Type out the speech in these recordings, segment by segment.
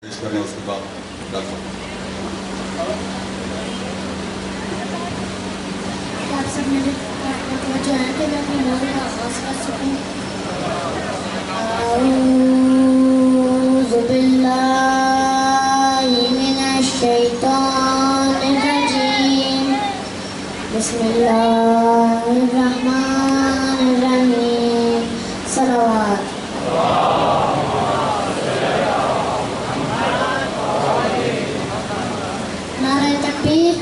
اس کے بعد آپ سب میرے جو ہے کہ میں اپنی موضوع کا آغاز کر سکوں. اعوذ باللہ من الشیطان الرجیم. بسم اللہ الرحمن الرحیم. صلوات. نعرہ تکبیر،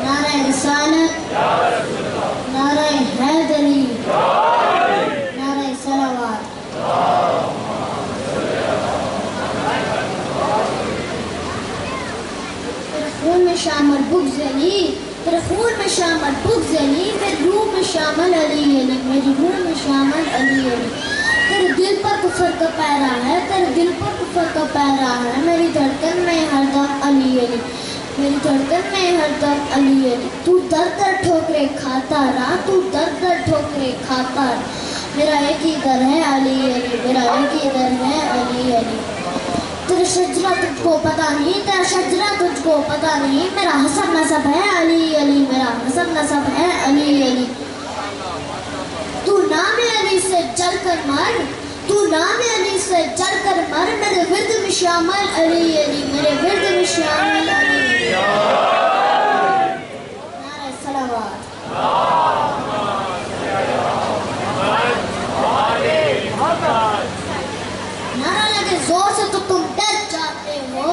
نعرہ رسالت، نعرہ حیدری، نعرہ صلوات. تیرے خون میں شامل بغض علی، تیرے خون میں شامل بغض علی، میری روح میں شامل علی علی، میری روح میں شامل علی علی. تیرے دل پر کفر کا پیرا ہے، تیرے دل پر کفر کا پیرا ہے. میری دھڑکن میں ہر دم علی علی، میری دھڑکن میں ہر دم علی علی. تو در در ٹھوکرے کھاتا رہا، تو در در ٹھوکرے کھاتا رہا. میرا ایک ہی در ہے علی علی، میرا ایک ہی در ہے علی علی. تیرا شجرہ تجھ کو پتا نہیں، تیرا شجرہ تجھ کو پتا نہیں. میرا حسب نسب ہے علی علی، میرا حسب نسب ہے علی علی. تو نام علی سے جل کر مر، تو نام علی سے جل کر مر. میرے ورد میں شامل علی علی، میرے ورد میں شامل علی علی. نعرہ صلوات. نعرہ لگے زور سے تو تم ڈر جاتے ہو،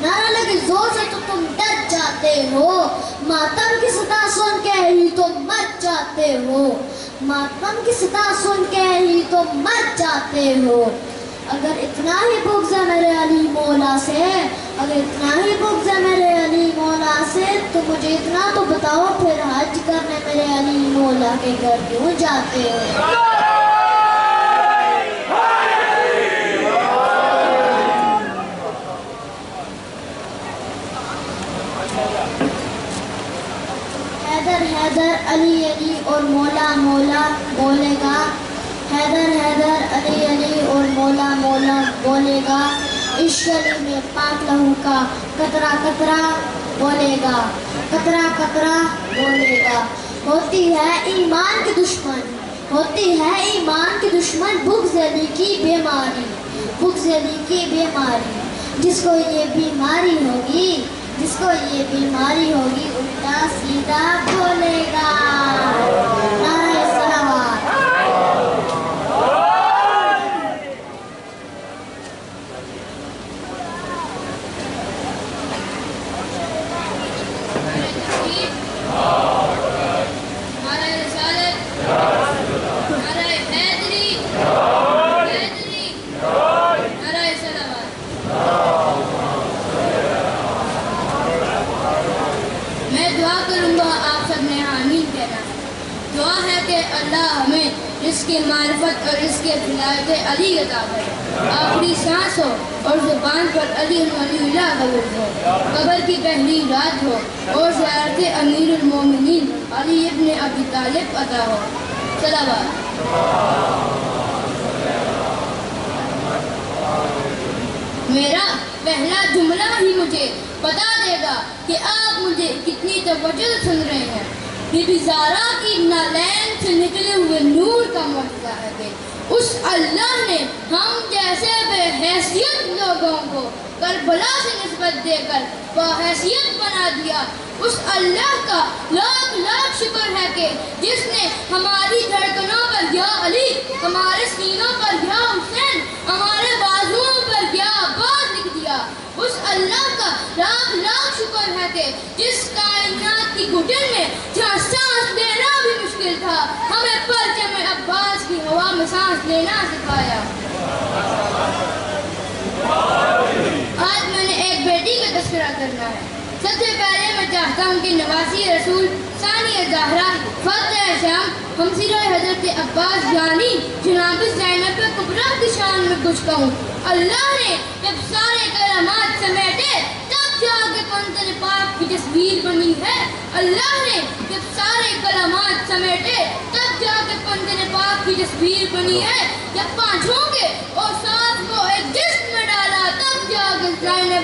نعرہ لگے زور سے تو تم ڈر جاتے ہو. ماتم کی صدا سن کے ہی تم مر جاتے ہو، ماتم کی صدا سن کے ہی تم مر جاتے ہو. اگر اتنا ہی بغض ہے میرے علی مولا سے، اگر اتنا ہی بغض ہے میرے علی مولا سے، تو مجھے اتنا تو بتاؤ پھر حج کرنے میرے علی مولا کے گھر کیوں جاتے ہو؟ حیدر حیدر علی علی اور مولا مولا بولے گا. حیدر حیدر علی علی اور مولا مولا بولے گا. عشق علی میں پاک لہو کا قطرہ قطرہ بولے گا، قطرہ قطرہ بولے گا. ہوتی ہے ایمان کی دشمن، ہوتی ہے ایمان کی دشمن بغض علی کی بیماری، بغض علی کی بیماری. جس کو یہ بیماری ہوگی، جس کو یہ بیماری ہوگی، الٹا سیدھا بولے گا. نعرہ صلوات. نعرہ رسالت، نعرہ حیدری، حیدری، نعرہ صلوات. میں دعا کروں گا، آپ سب نے آمین کہنا ہے. دعا ہے کہ اللہ ہمیں اس کی معرفت اور اس کے ولایت علی عطا کرے. آخری سانس ہو اور زبان پر علی ولی اللہ کا ورد ہو. قبر کی پہلی رات ہو اور زیارت امیر المومنین علی ابن ابی طالب عطا ہو. صلوات. میرا پہلا جملہ ہی مجھے بتا دے گا کہ آپ مجھے کتنی توجہ سے سن رہے ہیں. بی بی زہرا کی نالین سے نکلے ہوئے نور کا معجزہ ہے کہ اس اللہ نے ہم جیسے بے حیثیت لوگوں کو کربلا سے نسبت دے کر باحیثیت بنا دیا. اس اللہ کا لاکھ لاکھ شکر ہے کہ جس نے ہماری دھڑکنوں پر یا علی، ہمارے سینوں پر یا حسین، ہمارے بازوؤں پر یا عباس لکھ دیا. اس اللہ کا لاکھ لاکھ شکر ہے کہ جس کائنات کی گھٹن میں جہاں سانس لینا بھی مشکل تھا، ہمیں پرچم عباس کی ہوا میں سانس لینا سکھایا. آج میں نے ایک بیٹی کا تذکرہ کرنا ہے. سب سے پہلے میں چاہتا ہوں کہ نواسی رسول ثانیہ زہرا فاطمہ شام ہمسیرہ حضرت عباس جانی جناب زینب کبریٰ کی شان میں کچھ کہوں. اللہ نے جب سارے کلمات سمیٹے تب جا کے منظر پاک کی تصویر بنی ہے. اللہ نے جب سارے کلمات سمیٹے تب جا کے منظر پاک کی تصویر بنی ہے. جب پانچوں کے اور ساتھ کو ایک جسم میں ڈالا تب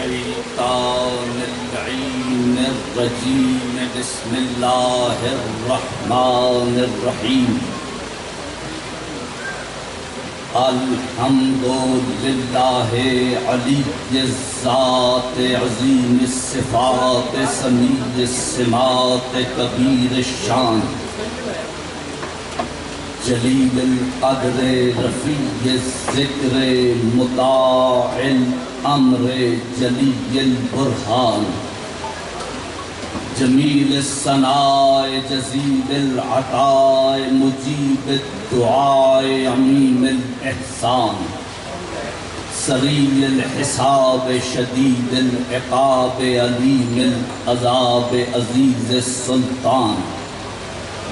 الشیطان اللعین الرجیم بسم اللہ الرحمن الرحیم الحمدللہ علی الذات عظیم الصفات سمیع السمات کبیر الشان جلیل القدر رفیع الذکر مطاع الامر جلیل البرہان جمیل الثناء جزیل العطاء مجیب الدعاء عمیم الاحسان سریع الحساب شدید العقاب علیم العذاب عزیز السلطان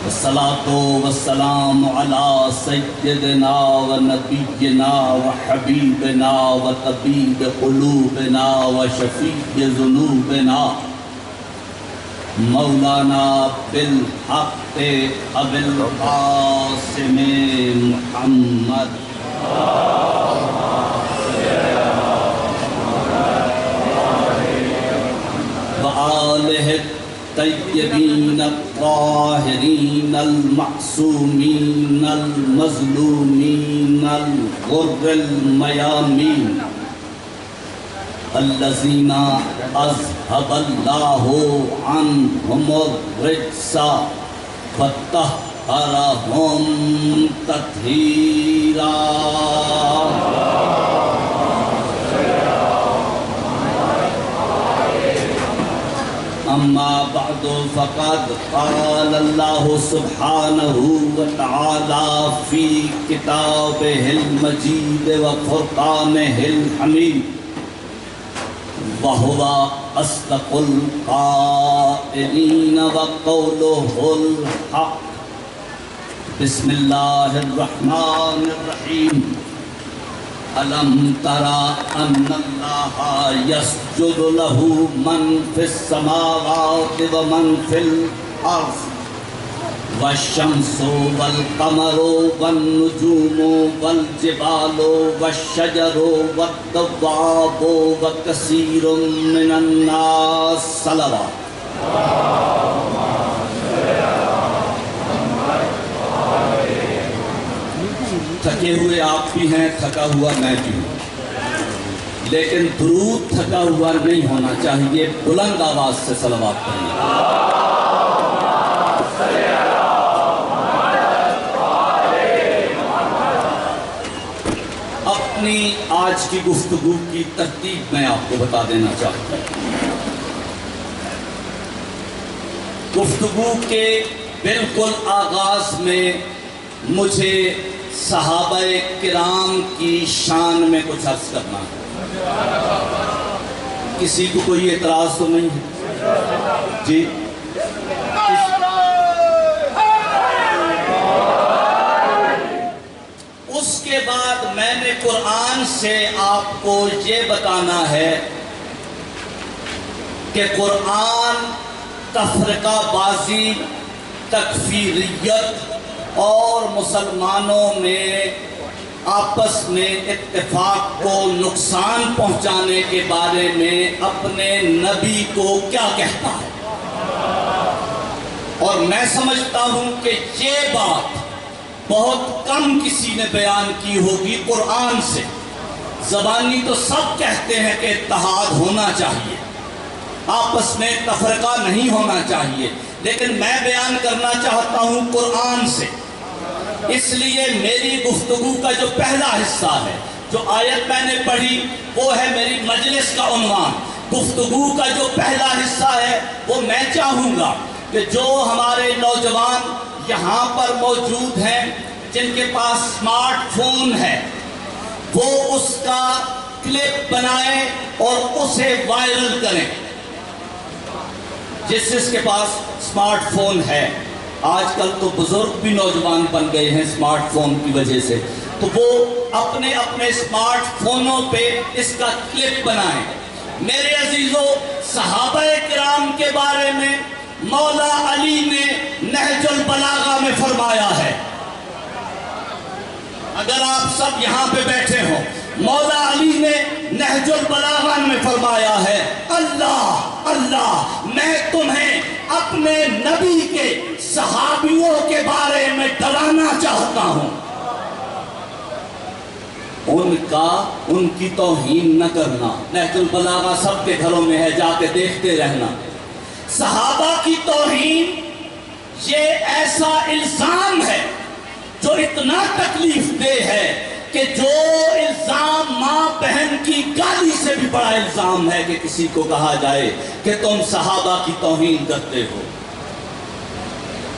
والصلاة والسلام على سيدنا ونبينا وحبيبنا وطبيب قلوبنا وشفيع ذنوبنا مولانا بالحق ابو القاسم محمد وآلہ الطیبین الطاہرین المعصومین المظلومین الغر المیامین الذین اذهب اللہ عنہم الرجس وطہرہم تطہیرا اما بعد فقد قال اللہ سبحانہ وتعالی فی کتابہ المجید وفرقانہ الحمید وَهُوَ أَصْدَقُ الْقَائِلِينَ وَقَوْلُهُ الْحَقُّ بسم اللہ الرحمن الرحیم أَلَمْ تَرَ أَنَّ اللَّهَ يَسْجُدُ لَهُ مَنْ فِي السَّمَاوَاتِ وَمَنْ فِي الْأَرْضِ والشمس والقمر والنجوم والجبال والشجر والدواب وكثير من الناس صلوات تھکے ہوئے آپ بھی ہیں تھکا ہوا میں بھی ہوں لیکن درود تھکا ہوا نہیں ہونا چاہیے بلند آواز سے صلوات پڑھیں اپنی آج کی گفتگو کی ترتیب میں آپ کو بتا دینا چاہتا ہوں گفتگو کے بالکل آغاز میں مجھے صحابہ کرام کی شان میں کچھ عرض کرنا ہے کسی کو کوئی اعتراض تو نہیں ہے جی اس کے بعد میں نے قرآن سے آپ کو یہ بتانا ہے کہ قرآن تفرقہ بازی تکفیریت اور مسلمانوں میں آپس میں اتفاق کو نقصان پہنچانے کے بارے میں اپنے نبی کو کیا کہتا ہے اور میں سمجھتا ہوں کہ یہ بات بہت کم کسی نے بیان کی ہوگی قرآن سے زبانی تو سب کہتے ہیں کہ اتحاد ہونا چاہیے آپس میں تفرقہ نہیں ہونا چاہیے لیکن میں بیان کرنا چاہتا ہوں قرآن سے اس لیے میری گفتگو کا جو پہلا حصہ ہے جو آیت میں نے پڑھی وہ ہے میری مجلس کا عنوان گفتگو کا جو پہلا حصہ ہے وہ میں چاہوں گا کہ جو ہمارے نوجوان یہاں پر موجود ہیں جن کے پاس سمارٹ فون ہے وہ اس کا کلپ بنائیں اور اسے وائرل کریں جس کے پاس سمارٹ فون ہے آج کل تو بزرگ بھی نوجوان بن گئے ہیں سمارٹ فون کی وجہ سے تو وہ اپنے اپنے سمارٹ فونوں پہ اس کا کلپ بنائیں میرے عزیزو صحابہ کرام کے بارے میں مولا علی نے نہج البلاغہ میں فرمایا ہے اگر آپ سب یہاں پہ بیٹھے ہوں مولا علی نے نہج البلاغہ میں فرمایا ہے، اللہ اللہ میں تمہیں اپنے نبی کے صحابیوں کے بارے میں ڈرانا چاہتا ہوں، ان کی توہین نہ کرنا۔ نہج البلاغہ سب کے گھروں میں ہے، جا کے دیکھتے رہنا۔ صحابہ کی توہین یہ ایسا الزام ہے جو اتنا تکلیف دہ ہے کہ جو الزام ماں بہن کی گالی سے بھی بڑا الزام ہے کہ کسی کو کہا جائے کہ تم صحابہ کی توہین کرتے ہو۔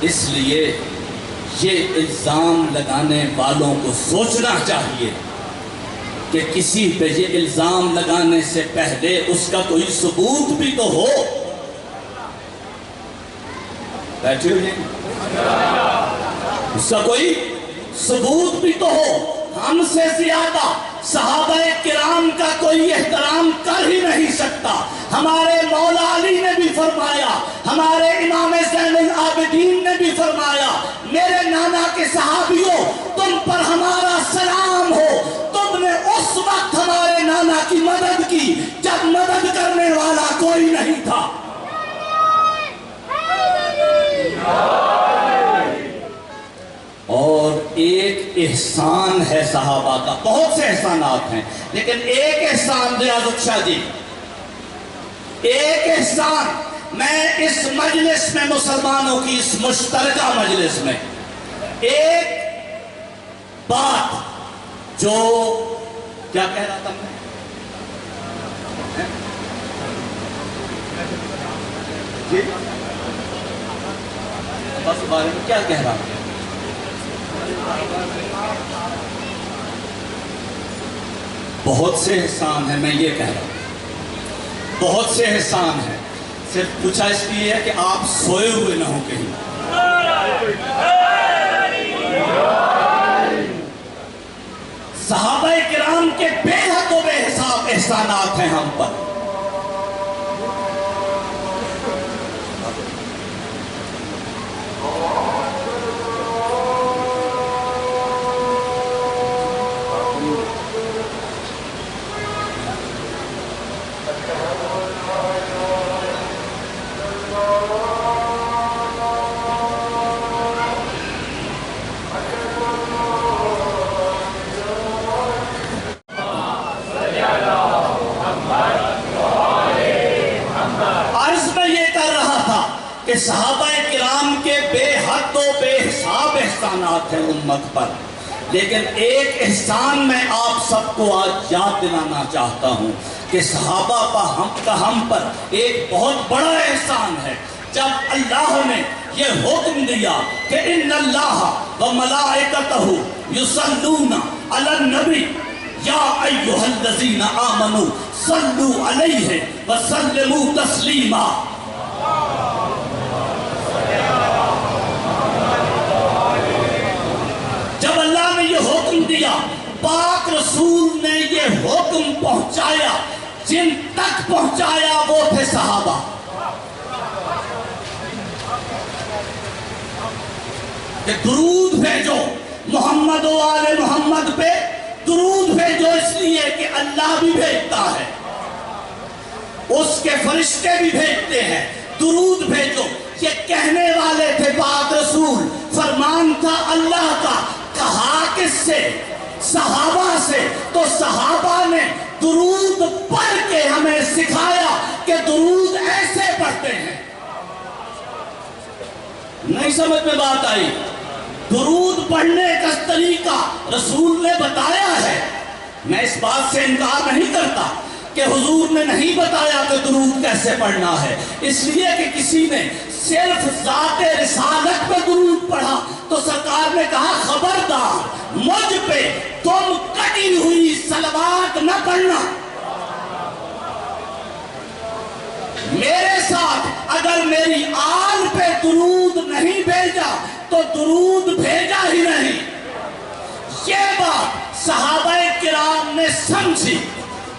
اس لیے یہ الزام لگانے والوں کو سوچنا چاہیے کہ کسی پہ یہ الزام لگانے سے پہلے اس کا کوئی ثبوت بھی تو ہو۔ بیٹھے ہوئے اس کا کوئی ثبوت بھی تو ہو۔ ہم سے زیادہ صحابہ کرام کا کوئی احترام کر ہی نہیں سکتا۔ ہمارے مولا علی نے بھی فرمایا، ہمارے امام زین العابدین نے بھی فرمایا، میرے نانا کے صحابیوں تم پر ہمارا سلام ہو، تم نے اس وقت ہمارے نانا کی مدد کی جب مدد کرنے والا کوئی نہیں تھا۔ اور ایک احسان ہے صحابہ کا، بہت سے احسانات ہیں لیکن ایک احسان ریاض شاہ جی، ایک احسان میں اس مجلس میں، مسلمانوں کی اس مشترکہ مجلس میں ایک بات جو کیا کہہ رہا تھا میں، جی بس بارے میں کیا کہہ رہا ہوں، بہت سے احسان ہیں، میں یہ کہہ رہا ہوں بہت سے احسان ہیں، صرف پوچھا اس لیے ہے کہ آپ سوئے ہوئے نہ ہوں کہیں۔ صحابہ کرام کے بے حد و بے حساب احسانات ہیں ہم پر۔ کہ صحابہ کرام کے بے حد و بے حساب احسانات ہیں امت پر، لیکن ایک احسان میں آپ سب کو آج یاد دلانا چاہتا ہوں کہ صحابہ کا ہم پر ایک بہت بڑا احسان ہے۔ جب اللہ نے یہ حکم دیا کہ ان اللہ و ملائکتہ یصلون علی النبی یا ایھا الذین آمنوا صلوا علیہ وسلموا تسلیما، جب اللہ نے یہ حکم دیا، پاک رسول نے یہ حکم پہنچایا، جن تک پہنچایا وہ تھے صحابہ۔ کہ درود بھیجو محمد و آل محمد پہ، درود بھیجو اس لیے کہ اللہ بھی بھیجتا ہے، اس کے فرشتے بھی بھیجتے ہیں، درود بھیجو۔ یہ کہنے والے تھے پاک رسول، فرمان تھا اللہ کا، کہا کس سے؟ صحابہ سے۔ تو صحابہ نے درود پڑھ کے ہمیں سکھایا کہ درود ایسے پڑھتے ہیں۔ نہیں سمجھ میں بات آئی؟ درود پڑھنے کا طریقہ رسول نے بتایا ہے۔ میں اس بات سے انکار نہیں کرتا کہ حضور نے نہیں بتایا کہ درود کیسے پڑھنا ہے، اس لیے کہ کسی نے صرف ذات رسالت پہ درود پڑھا تو سرکار نے کہا خبردار مجھ پہ تم کٹی ہوئی صلوات نہ پڑھنا۔ میرے ساتھ اگر میری آل پہ درود نہیں بھیجا تو درود بھیجا ہی نہیں۔ یہ بات صحابہ کرام نے سمجھی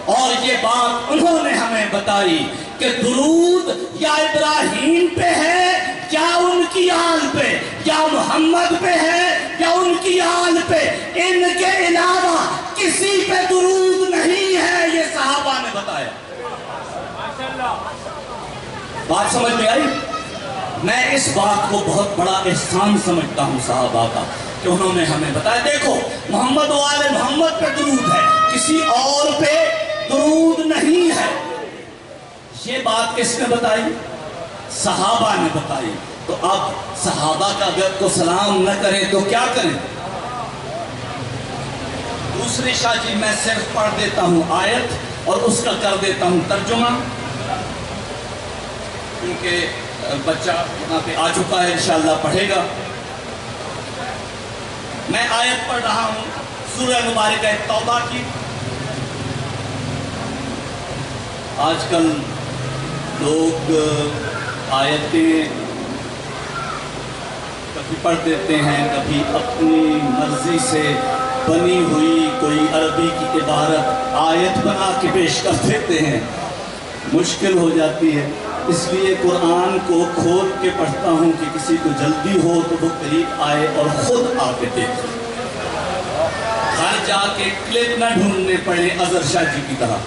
اور یہ بات انہوں نے ہمیں بتائی کہ درود یا ابراہیم پہ ہے یا ان کی آل پہ، یا محمد پہ ہے یا ان کی آل پہ، ان کے علاوہ کسی پہ درود نہیں ہے۔ یہ صحابہ بات سمجھ میں آئی؟ میں اس بات کو بہت بڑا احسان سمجھتا ہوں صحابہ کا کہ انہوں نے ہمیں بتایا. دیکھو محمد و آل محمد پہ درود ہے, کسی اور پہ درود نہیں ہے. یہ بات کس نے بتائی؟ صحابہ نے بتائی. تو اب صحابہ کا اگر کو سلام نہ کریں تو کیا کریں؟ دوسری شاہ جی میں صرف پڑھ دیتا ہوں آیت اور اس کا کر دیتا ہوں ترجمہ, کیونکہ بچہ یہاں پہ آ چکا ہے, انشاءاللہ پڑھے گا. میں آیت پڑھ رہا ہوں سورہ مبارکہ توبہ کی. آج کل لوگ آیتیں کبھی پڑھ دیتے ہیں, کبھی اپنی مرضی سے بنی ہوئی کوئی عربی کی عبارت آیت بنا کے پیش کر دیتے ہیں, مشکل ہو جاتی ہے. اس لیے قرآن کو کھول کے پڑھتا ہوں کہ کسی کو جلدی ہو تو وہ قریب آئے اور خود آ کے دیکھے, گھر جا کے کلپ نہ ڈھونڈنے پڑے اظہر شاہ جی کی طرح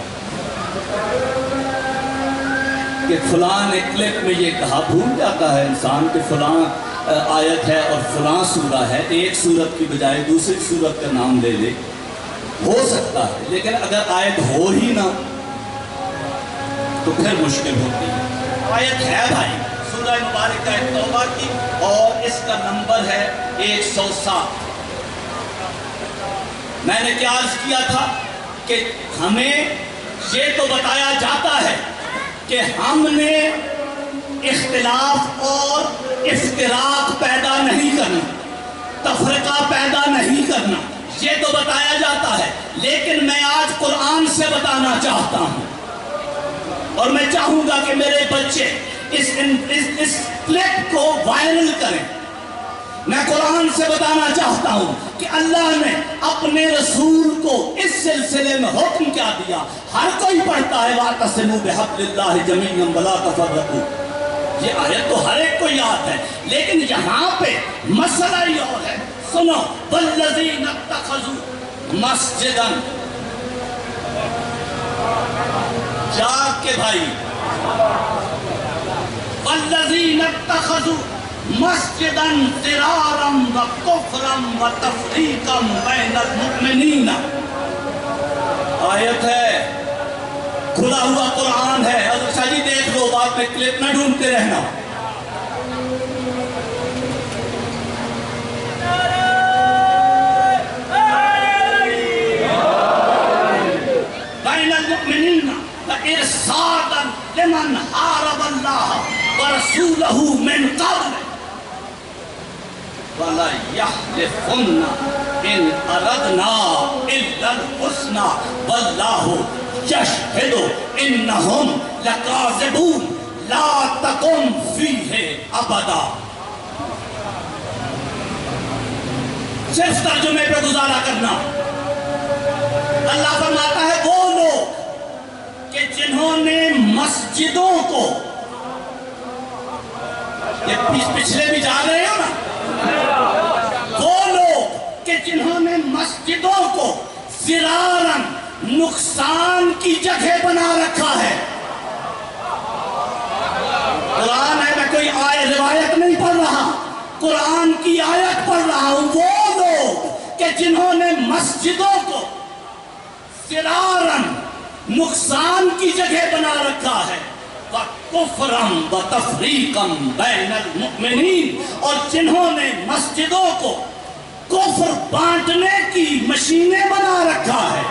کہ فلاں نے کلپ میں یہ کہا. بھول جاتا ہے انسان کہ فلاں آیت ہے اور فلاں سورہ ہے, ایک سورت کی بجائے دوسری سورت کا نام لے لے, ہو سکتا ہے. لیکن اگر آیت ہو ہی نہ تو پھر مشکل ہوتی ہے. آیت ہے بھائی سورہ مبارکہ توبہ کی اور اس کا نمبر ہے 107. میں نے کیا عرض کیا تھا کہ ہمیں یہ تو بتایا جاتا ہے کہ ہم نے اختلاف اور افتراق پیدا نہیں کرنا, تفرقہ پیدا نہیں کرنا, یہ تو بتایا جاتا ہے. لیکن میں آج قرآن سے بتانا چاہتا ہوں اور میں چاہوں گا کہ میرے بچے اس کلپ کو وائرل کریں. میں قرآن سے بتانا چاہتا ہوں کہ اللہ نے اپنے رسول کو اس سلسلے میں حکم کیا دیا. ہر کوئی پڑھتا ہے وَاعْتَصِمُوا بِحَبْلِ اللَّهِ جَمِيعًا وَلَا تَفَرَّقُوا, یہ آیت تو ہر ایک کو یاد ہے, لیکن یہاں پہ مسئلہ یہ اور ہے. سنو وَالَّذِينَ اتَّخَذُوا مَسْجِدًا, جاگ کے بھائی, وَالَّذِينَ اتَّخَذُوا مسجداً ضراراً وکفراً وتفریقاً بین المؤمنین. آیت ہے, کھلا ہوا قرآن ہے. حضرت شاہ جی دیکھ لو, بعد میں کلپ نہ ڈھونڈتے رہنا. بین المؤمنین وارصادا لمن حارب اللہ ورسولہ من قبل وَلَا يَحْلِفُنَّ إِنْ أَرَدْنَا إِلَّا الْحُسْنَى وَاللَّهُ يَشْهِدُ إِنَّهُمْ لَكَاذِبُونَ لَا تَقُمْ فِيهِ أَبَدًا. صرف ترجمے پہ گزارا کرنا. اللہ فرماتا ہے وہ لوگ کہ جنہوں نے مسجدوں کو, یہ پچھلے بھی جا رہے ہو نا, وہ لوگ کہ جنہوں نے مسجدوں کو ضراراً نقصان کی جگہ بنا رکھا ہے. قرآن ہے, میں کوئی روایت نہیں پڑھ رہا, قرآن کی آیت پڑھ رہا ہوں. وہ لوگ کہ جنہوں نے مسجدوں کو ضراراً نقصان کی جگہ بنا رکھا ہے, وَكُفْرًا وَتَفْرِيقًا بَيْنَ الْمُؤْمِنِينَ, اور جنہوں نے مسجدوں کو کفر بانٹنے کی مشینیں بنا رکھا ہے.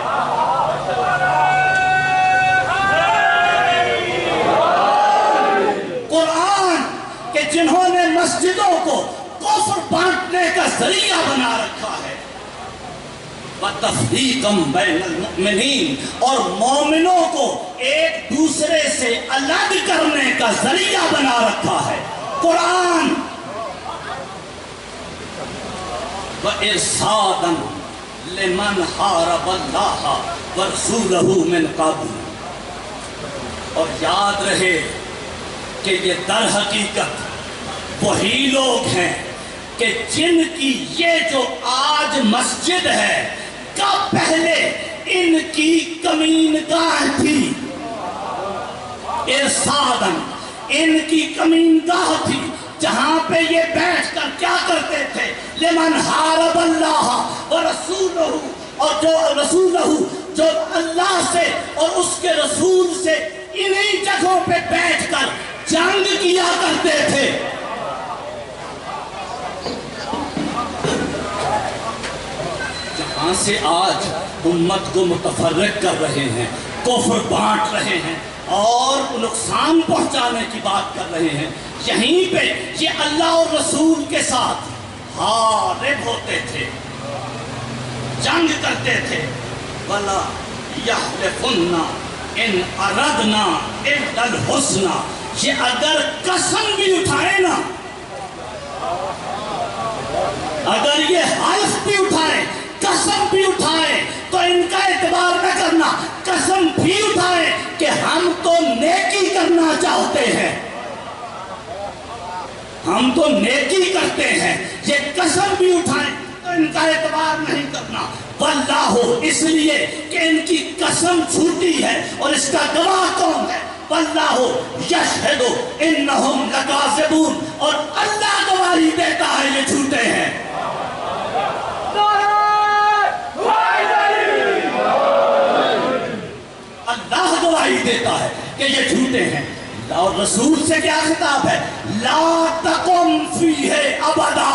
قرآن کہ جنہوں نے مسجدوں کو کفر بانٹنے کا ذریعہ بنا رکھا ہے. وَتَفْرِيقًا بَيْنَ الْمُؤْمِنِينَ, اور مومنوں کو ایک دوسرے سے الگ کرنے کا ذریعہ بنا رکھا ہے. قرآن وَإِرْصَادًا لِمَنْ حَارَبَ اللَّهَ وَرَسُولَهُ مِنْ قَبْلُ, اور یاد رہے کہ یہ در حقیقت وہی لوگ ہیں کہ جن کی یہ جو آج مسجد ہے کا پہلے ان کی کمینگاہ تھی. ارصادن، ان کی کمینگاہ تھی جہاں پہ یہ بیٹھ کر کیا کرتے تھے، لمن حارب اللہ ورسولہ، اور جو رسولہ، جو اللہ سے اور اس کے رسول سے انہی جگہوں پہ بیٹھ کر جنگ کیا کرتے تھے۔ جہاں سے آج امت کو متفرق کر رہے ہیں، کفر بانٹ رہے ہیں اور نقصان پہنچانے کی بات کر رہے ہیں، یہیں پہ یہ اللہ اور رسول کے ساتھ حارب ہوتے تھے، جنگ کرتے تھے۔ وَلَا يَحْلِفُنَّ إِنْ أَرَدْنَا إِلَّا الْحُسْنَى، یہ اگر قسم بھی اٹھائے نا، اگر یہ حلف بھی اٹھائے، قسم بھی اٹھائے، تو ان کا اعتبار نہ کرنا، قسم بھی اٹھائے کہ ہم تو نیکی کرنا چاہتے ہیں، ہم تو نیکی کرتے ہیں، یہ قسم بھی اٹھائیں تو ان کا اعتبار نہیں کرنا۔ واللہ، اس لیے کہ ان کی قسم جھوٹی ہے، اور اس کا گواہ کون ہے؟ واللہ یشہد انہم لکاذبون، اور اللہ گواہی دیتا ہے یہ جھوٹے ہیں۔ اللہ گواہی دیتا ہے کہ یہ جھوٹے ہیں۔ اور رسول سے کیا خطاب ہے؟ لا تقم فیہ ابدا،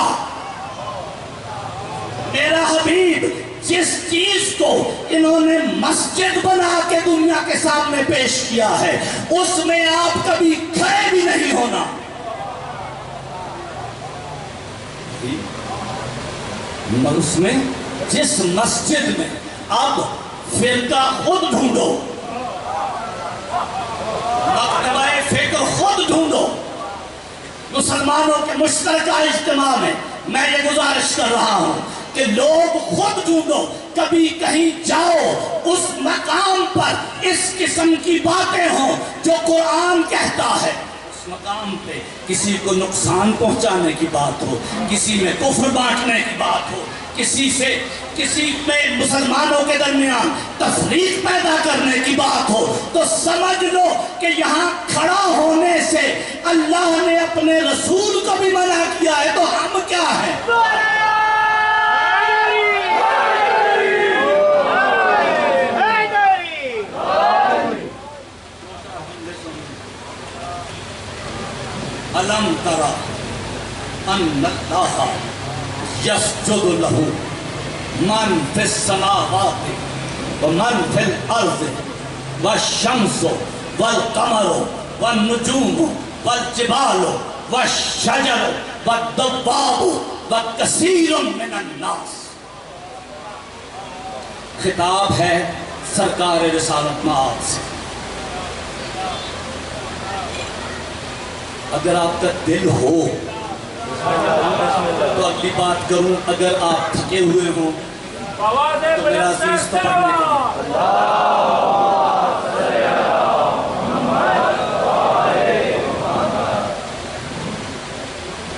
میرا حبیب جس چیز کو انہوں نے مسجد بنا کے دنیا کے سامنے پیش کیا ہے، اس میں آپ کبھی کھڑے بھی نہیں ہونا۔ اس میں جس مسجد میں اب فرقہ خود ڈھونڈو، مکتبہ فکر خود ڈھونڈو، مسلمانوں کے مشترکہ اجتماع میں یہ گزارش کر رہا ہوں کہ لوگ خود ڈھونڈو، کبھی کہیں جاؤ اس مقام پر اس قسم کی باتیں ہوں جو قرآن کہتا ہے، اس مقام پہ کسی کو نقصان پہنچانے کی بات ہو، کسی میں کفر بانٹنے کی بات ہو، کسی میں مسلمانوں کے درمیان تفریق پیدا کرنے کی بات ہو، تو سمجھ لو کہ یہاں کھڑا ہونے سے اللہ نے اپنے رسول کو بھی منع کیا ہے، تو ہم کیا ہیں؟ أَلَمْ تَرَ أَنَّ اللَّهَ يَسْجُدُ لَهُ مَنْ فِي السَّمَاوَاتِ وَمَنْ فِي الْأَرْضِ وَالشَّمْسُ وَالْقَمَرُ وَالنُّجُومُ وَالْجِبَالُ وَالشَّجَرُ وَالدَّوَّابُ وَكَثِيرٌ مِّنَ النَّاسِ۔ خطاب ہے سرکار رسالت مآب سے۔ اگر آپ کا دل ہو تو اگلی بات کروں، اگر آپ تھکے ہوئے ہوں تو میرا عزیز تو پڑھنے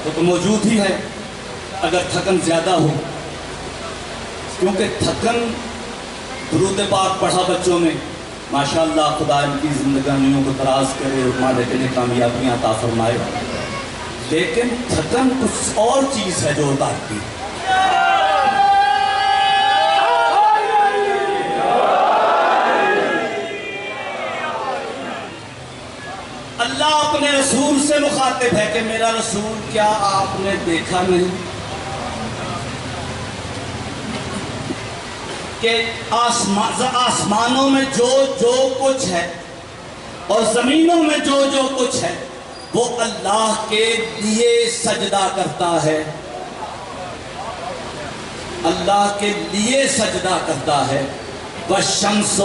کے تو موجود ہی ہے۔ اگر تھکن زیادہ ہو، کیونکہ تھکن درود پاک پڑھا بچوں میں، ماشاءاللہ خدا ان کی زندگانیوں کو دراز کرے اور مالک نے کامیابیاں عطا فرمائے، لیکن تھکن کچھ اور چیز ہے جو اتارتی ہے۔ اللہ اپنے رسول سے مخاطب ہے کہ میرا رسول کیا آپ نے دیکھا نہیں کہ آسمانوں میں جو کچھ ہے اور زمینوں میں جو کچھ ہے وہ اللہ کے لیے سجدہ کرتا ہے، اللہ کے لیے سجدہ کرتا ہے۔ والشمس،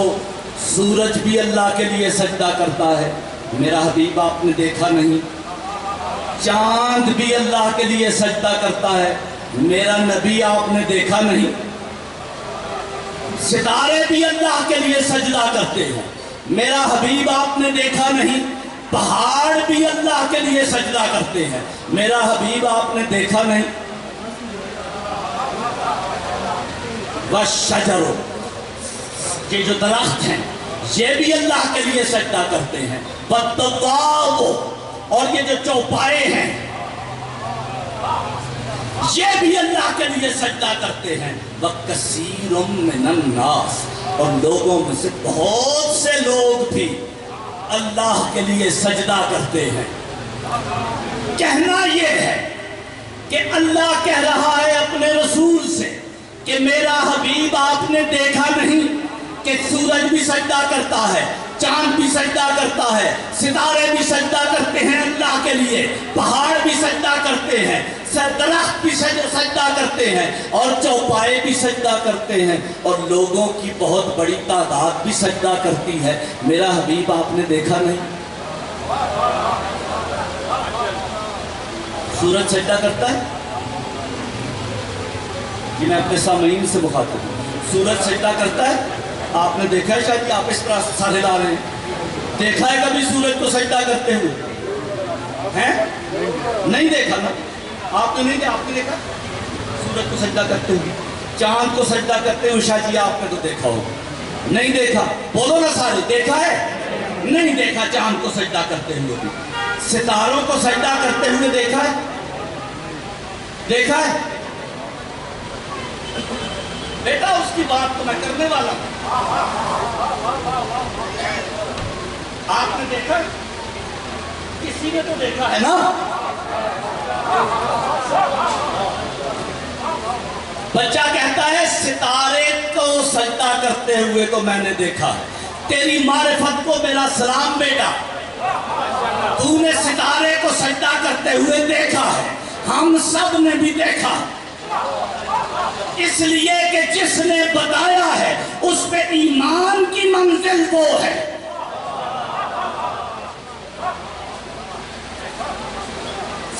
سورج بھی اللہ کے لیے سجدہ کرتا ہے، میرا حبیب آپ نے دیکھا نہیں؟ چاند بھی اللہ کے لیے سجدہ کرتا ہے، میرا نبی آپ نے دیکھا نہیں؟ ستارے بھی اللہ کے لیے سجدہ کرتے ہیں، میرا حبیب آپ نے دیکھا نہیں؟ پہاڑ بھی اللہ کے لیے سجدہ کرتے ہیں، میرا حبیب آپ نے دیکھا نہیں؟ وَالشَّجَرُ، یہ جو درخت ہیں یہ بھی اللہ کے لیے سجدہ کرتے ہیں. والدواب، اور یہ جو چوپائے ہیں یہ بھی اللہ کے لیے سجدہ کرتے ہیں. وَكَثِيرٌ مِّنَ النَّاسِ، اور لوگوں میں سے بہت سے لوگ بھی اللہ کے لیے سجدہ کرتے ہیں. کہنا یہ ہے کہ اللہ کہہ رہا ہے اپنے رسول سے کہ میرا حبیب آپ نے دیکھا نہیں کہ سورج بھی سجدہ کرتا ہے، چاند بھی سجدہ کرتا ہے، ستارے بھی سجدہ کرتے ہیں اللہ کے لیے، پہاڑ بھی سجدہ کرتے ہیں، درخت بھی سجدہ کرتے ہیں، اور چوپائے بھی سجدہ کرتے ہیں، اور لوگوں کی بہت بڑی تعداد بھی سجدہ کرتی ہے. میرا حبیب آپ نے دیکھا نہیں؟ سورج سجدہ کرتا ہے؟ جی میں اپنے سامعین سے مخاطب ہوں. سورج سجدہ کرتا ہے؟ آپ نے دیکھا ہے؟ شاید آپ اس طرح سر ہلا رہے ہیں. دیکھا ہے کبھی سورج کو سجدہ کرتے ہوئے؟ ہیں؟ نہیں دیکھا نا. آپ نے نہیں دیکھا؟ آپ نے دیکھا سورج کو سجدہ کرتے ہوئے؟ چاند کو سجدہ کرتے ہوئے شاید یہ آپ نے تو دیکھا ہو. نہیں دیکھا؟ بولو نا سارے. دیکھا ہے؟ نہیں دیکھا. چاند کو سجدہ کرتے ہوئے بھی. ستاروں کو سجدہ کرتے ہوئے دیکھا ہے؟ دیکھا ہے؟ بیٹا اس کی بات تو میں کرنے والا ہوں. آپ نے دیکھا؟ کسی نے تو دیکھا ہے نا. بچہ کہتا ہے ستارے کو سجدہ کرتے ہوئے تو میں نے دیکھا ہے. تیری معرفت کو میرا سلام بیٹا. تو نے ستارے کو سجدہ کرتے ہوئے دیکھا ہے. ہم سب نے بھی دیکھا، اس لیے کہ جس نے بتایا ہے اس پہ ایمان کی منزل وہ ہے.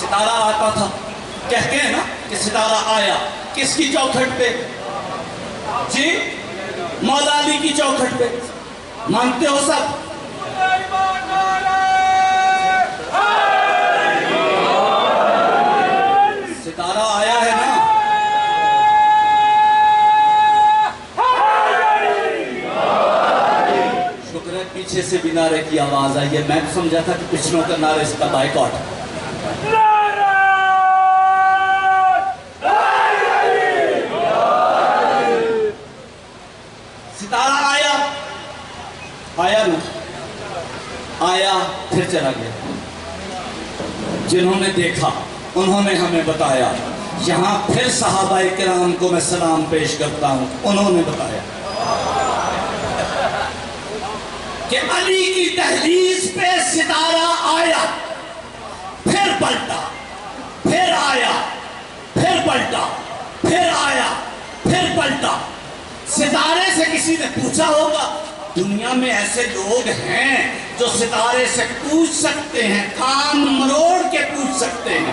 ستارہ آتا تھا، کہتے ہیں نا کہ ستارہ آیا. کس کی چوکھٹ پہ؟ جی مولا علی کی چوکھٹ پہ. مانتے ہو سب؟ ستارہ آیا ہے نا. شکر ہے پیچھے سے بھی نعرے کی آواز آئی ہے. میں سمجھا تھا کہ پچھلوں کا نعرے اس کا بائیکاٹ. ستارہ آیا، آیا نا، آیا پھر چلا گیا. جنہوں نے دیکھا انہوں نے ہمیں بتایا. یہاں پھر صحابہ کرام کو میں سلام پیش کرتا ہوں. انہوں نے بتایا کہ علی کی دہلیز پہ ستارہ آیا، پھر پلٹا، پھر آیا، پھر پلٹا، پھر آیا، پھر پلٹا. ستارے سے کسی نے پوچھا ہوگا؟ دنیا میں ایسے لوگ ہیں جو ستارے سے پوچھ سکتے ہیں، کان مروڑ کے پوچھ سکتے ہیں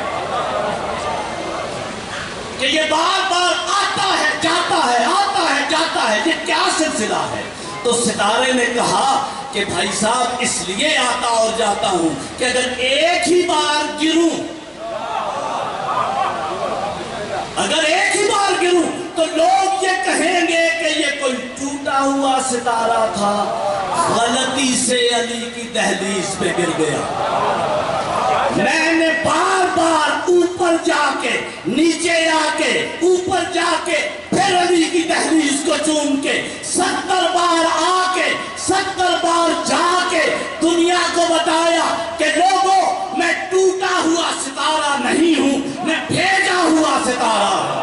کہ یہ بار بار آتا ہے جاتا ہے، آتا ہے جاتا ہے، یہ کیا سلسلہ ہے؟ تو ستارے نے کہا کہ بھائی صاحب اس لیے آتا اور جاتا ہوں کہ اگر ایک ہی بار گروں، اگر ایک ہی بار گروں تو لوگ یہ کہیں گے کہ یہ کوئی ٹوٹا ہوا ستارہ تھا، غلطی سے علی کی دہلیز پہ گر گیا. میں نے بار بار اوپر جا کے، نیچے آ کے، اوپر جا کے، پھر علی کی دہلیز کو چوم کے 70 بار آ کے 70 بار جا کے دنیا کو بتایا کہ لوگوں میں ٹوٹا ہوا ستارہ نہیں ہوں، میں بھیجا ہوا ستارہ ہوں.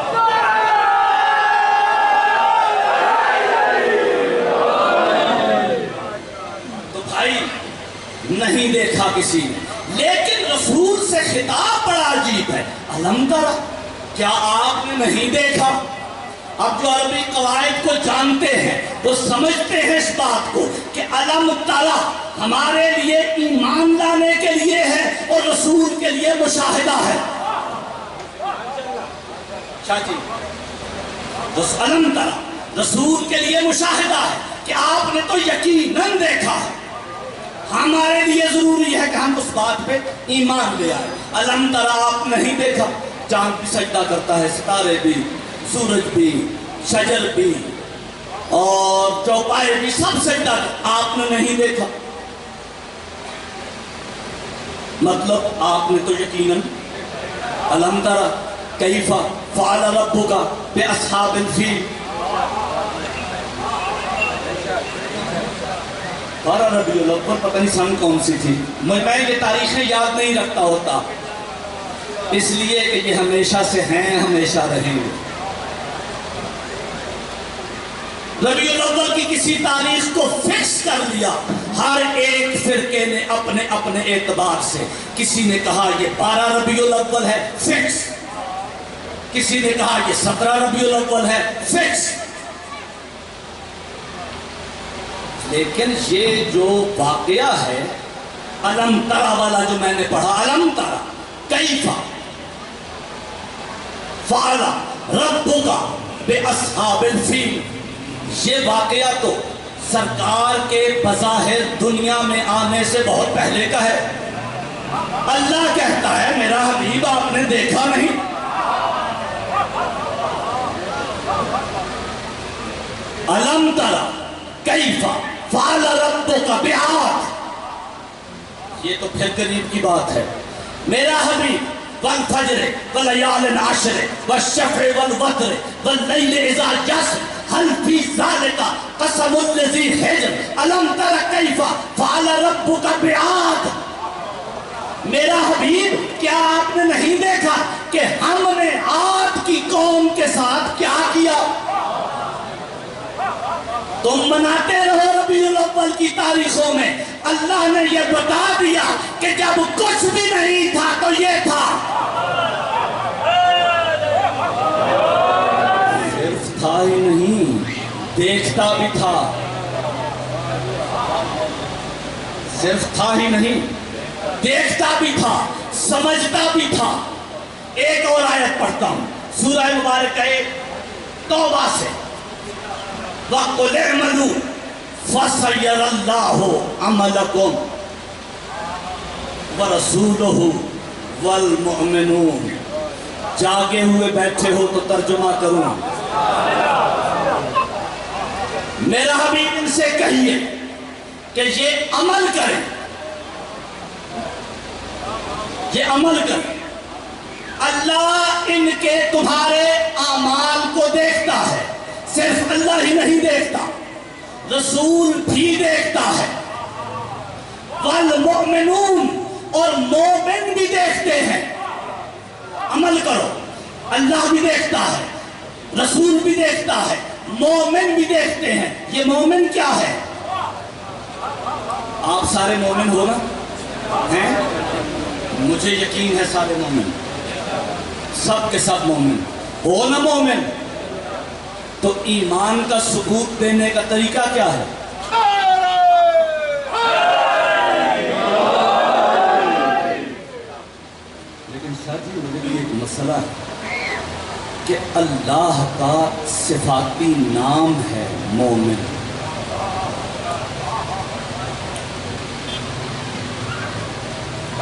تو بھائی نہیں دیکھا کسی نے، لیکن رسول سے خطاب بڑا عجیب ہے. علم ترى، کیا آپ نے نہیں دیکھا؟ اب جو عربی قواعد کو جانتے ہیں وہ سمجھتے ہیں اس بات کو کہ علم ترى ہمارے لیے ایمان لانے کے لیے ہے اور رسول کے لیے مشاہدہ ہے. شاہ جی، علم ترى رسول کے لیے مشاہدہ ہے کہ آپ نے تو یقیناً دیکھا ہے. ہمارے لیے ضروری ہے کہ ہم اس بات پہ ایمان لے آئے. علم ترى آپ نہیں دیکھا؟ چاند بھی سجدہ کرتا ہے، ستارے بھی، سورج بھی، شجر بھی، اور چوپائے بھی سب سے ڈر آپ نے نہیں دیکھا. مطلب آپ نے تو یقیناً الم تر کیف فعل ربک باصحاب الفیل. 12 ربیع الاول پتہ نہیں سن کون سی تھی. میں یہ تاریخیں یاد نہیں رکھتا ہوتا، اس لیے کہ یہ ہمیشہ سے ہیں، ہمیشہ رہیں گے. ربیع الاول کی کسی تاریخ کو فکس کر لیا ہر ایک فرقے نے اپنے اپنے اعتبار سے. کسی نے کہا یہ 12 ربیع الاول ہے، فکس. کسی نے کہا یہ 17 ربیع الاول ہے، فکس. لیکن یہ جو واقعہ ہے الم ترا والا جو میں نے پڑھا، الم ترا کیف فعل ربک باصحاب الفیل، یہ واقعہ تو سرکار کے بظاہر دنیا میں آنے سے بہت پہلے کا ہے. اللہ کہتا ہے میرا حبیب آپ نے دیکھا نہیں؟ الم ترا کیف فعل ربک بعاد. یہ تو پھر قریب کی بات ہے. میرا حبیب والفجر ولیال عشر والشفع والوتر واللیل اذا یسر هل فی ذلک قسم لذی حجر الم تر کیف فعل ربک بعاد. میرا حبیب کیا آپ نے نہیں دیکھا کہ ہم نے عاد کی قوم کے ساتھ کیا کیا؟ تم مناتے رہو ربیع الاول کی تاریخوں میں، اللہ نے یہ بتا دیا کہ جب کچھ بھی نہیں تھا تو یہ تھا. صرف تھا ہی نہیں، دیکھتا بھی تھا. صرف تھا ہی نہیں، دیکھتا بھی تھا، سمجھتا بھی تھا. ایک اور آیت پڑھتا ہوں سورہ مبارکہ توبہ سے. وَقُلْ اعْمَلُوا فَسَيَرَ اللَّهُ عَمَلَكُمْ وَرَسُولُهُ وَالْمُؤْمِنُونَ. جاگے ہوئے بیٹھے ہو تو ترجمہ کروں. میرا حبیب ان سے کہیے کہ یہ عمل کریں، یہ عمل کریں. اللہ ان کے تمہارے اعمال کو دیکھتا ہے. صرف اللہ ہی نہیں دیکھتا، رسول بھی دیکھتا ہے. والمؤمنون، اور مومن بھی دیکھتے ہیں. عمل کرو، اللہ بھی دیکھتا ہے، رسول بھی دیکھتا ہے، مومن بھی دیکھتے ہیں. یہ مومن کیا ہے؟ آپ سارے مومن ہو نا؟ ہیں؟ مجھے یقین ہے سارے مومن، سب کے سب مومن ہو نا. مومن تو ایمان کا ثبوت دینے کا طریقہ کیا ہے؟ لیکن ساتھی مجھے ایک مسئلہ ہے کہ اللہ کا صفاتی نام ہے مومن.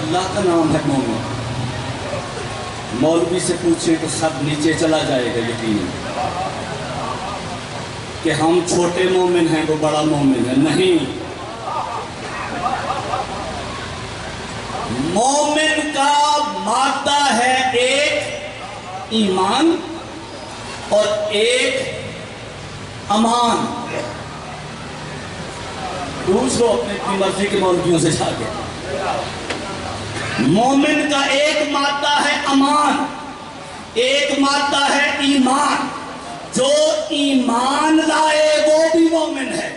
اللہ کا نام ہے مومن. مولوی سے پوچھیں تو سب نیچے چلا جائے گا یقین کہ ہم چھوٹے مومن ہیں وہ بڑا مومن ہے. نہیں، مومن کا مادہ ہے ایک ایمان اور ایک امان. پوچھ لو اپنی مرضی کے مولویوں سے جا کے. مومن کا ایک مادہ ہے امان، ایک مادہ ہے ایمان. جو ایمان لائے وہ بھی مومن ہے.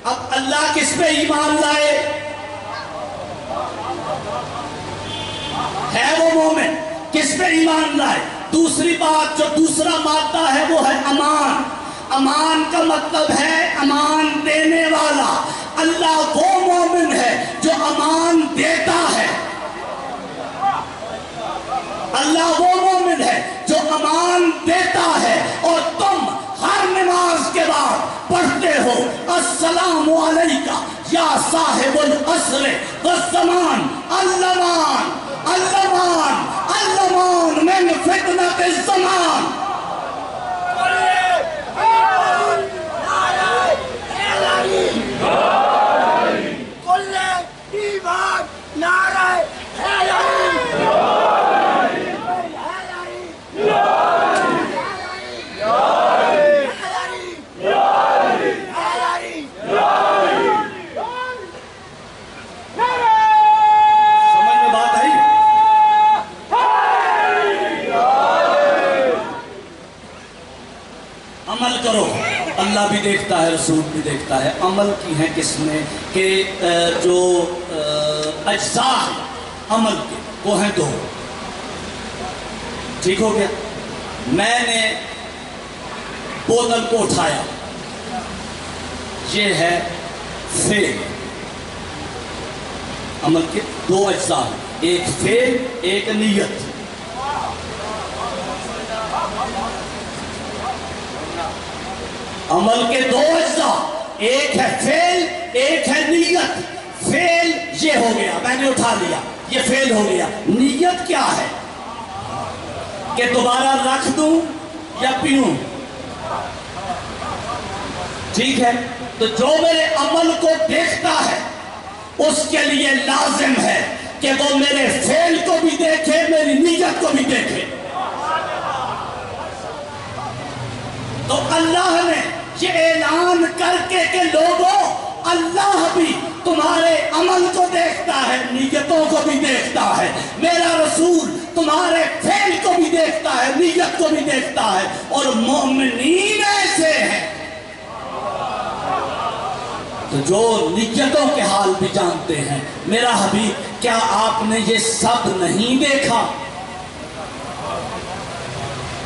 اب اللہ کس پہ ایمان لائے ہے وہ مومن، کس پہ ایمان لائے. دوسری بات جو دوسرا مادہ ہے وہ ہے امان. امان کا مطلب ہے امان دینے والا. اللہ وہ مومن ہے جو امان دیتا ہے. اللہ وہ مومن ہے جو امان دیتا ہے. اور تم ہر نماز کے بعد پڑھتے ہو السلام علیکہ یا صاحب العصر والزمان اللمان اللمان اللمان من فتنة الزمان. عمل کرو، اللہ بھی دیکھتا ہے، رسول بھی دیکھتا ہے۔ عمل کی ہیں قسمیں کہ جو اجزاء ہیں عمل کے وہ ہیں دو۔ ٹھیک ہو گیا؟ میں نے بوتل کو اٹھایا، یہ ہے فعل۔ عمل کے دو اجزاء ہیں، ایک فعل ایک نیت۔ عمل کے دو اجزاء، ایک ہے فعل ایک ہے نیت۔ فعل یہ ہو گیا، میں نے اٹھا لیا، یہ فعل ہو گیا۔ نیت کیا ہے؟ کہ دوبارہ رکھ دوں یا پیوں؟ ٹھیک ہے، تو جو میرے عمل کو دیکھتا ہے اس کے لیے لازم ہے کہ وہ میرے فعل کو بھی دیکھے، میری نیت کو بھی دیکھے۔ تو اللہ نے یہ اعلان کر کے کہ لوگوں، اللہ بھی تمہارے عمل کو دیکھتا ہے، نیتوں کو بھی دیکھتا ہے۔ میرا رسول تمہارے فعل کو بھی دیکھتا ہے، نیت کو بھی دیکھتا ہے، اور مومنین ایسے ہیں تو جو نیتوں کے حال بھی جانتے ہیں۔ میرا حبیب، کیا آپ نے یہ سب نہیں دیکھا؟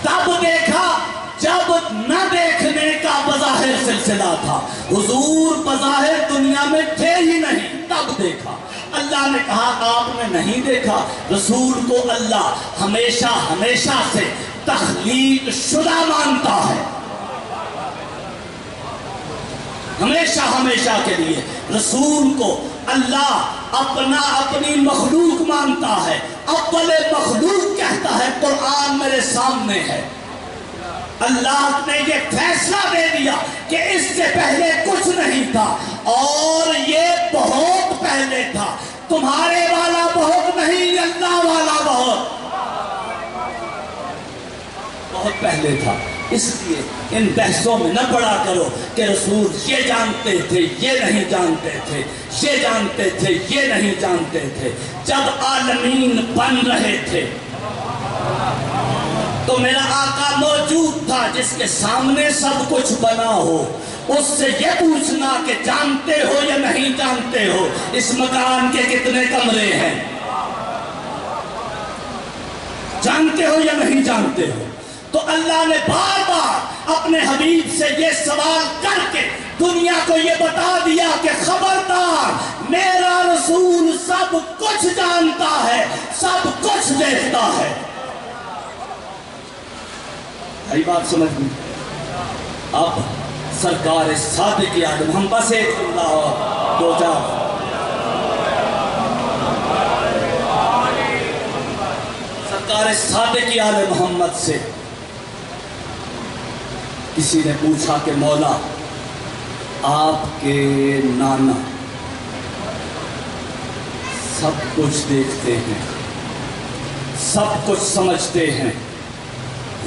تب دیکھا جب نہ دیکھنے کا بظاہر سلسلہ تھا۔ حضور بظاہر دنیا میں تھے ہی نہیں، تب دیکھا۔ اللہ نے کہا آپ نے نہیں دیکھا؟ رسول کو اللہ ہمیشہ ہمیشہ سے تخلیق شدہ مانتا ہے، ہمیشہ ہمیشہ کے لیے رسول کو اللہ اپنی مخلوق مانتا ہے، اول مخلوق کہتا ہے۔ قرآن میرے سامنے ہے، اللہ نے یہ فیصلہ دے دیا کہ اس سے پہلے کچھ نہیں تھا اور یہ بہت پہلے تھا۔ تمہارے والا بہت نہیں، اللہ والا بہت پہلے تھا۔ اس لیے ان بحثوں میں نہ پڑا کرو کہ رسول یہ جانتے تھے یہ نہیں جانتے تھے، یہ جانتے تھے یہ نہیں جانتے تھے۔ جب عالمین بن رہے تھے تو میرا آقا موجود تھا جس کے سامنے سب کچھ بنا ہو۔ اس سے یہ پوچھنا کہ جانتے ہو یا نہیں جانتے ہو اس مکان کے کتنے کمرے ہیں، جانتے ہو یا نہیں جانتے ہو؟ تو اللہ نے بار بار اپنے حبیب سے یہ سوال کر کے دنیا کو یہ بتا دیا کہ خبردار، میرا رسول سب کچھ جانتا ہے، سب کچھ دیکھتا ہے۔ یہی بات سمجھ میں؟ اب سرکار صادق عالم، ہم بس ایک جملہ اور دو چار۔ سرکار صادق عالم محمد سے کسی نے پوچھا کہ مولا، آپ کے نانا سب کچھ دیکھتے ہیں، سب کچھ سمجھتے ہیں،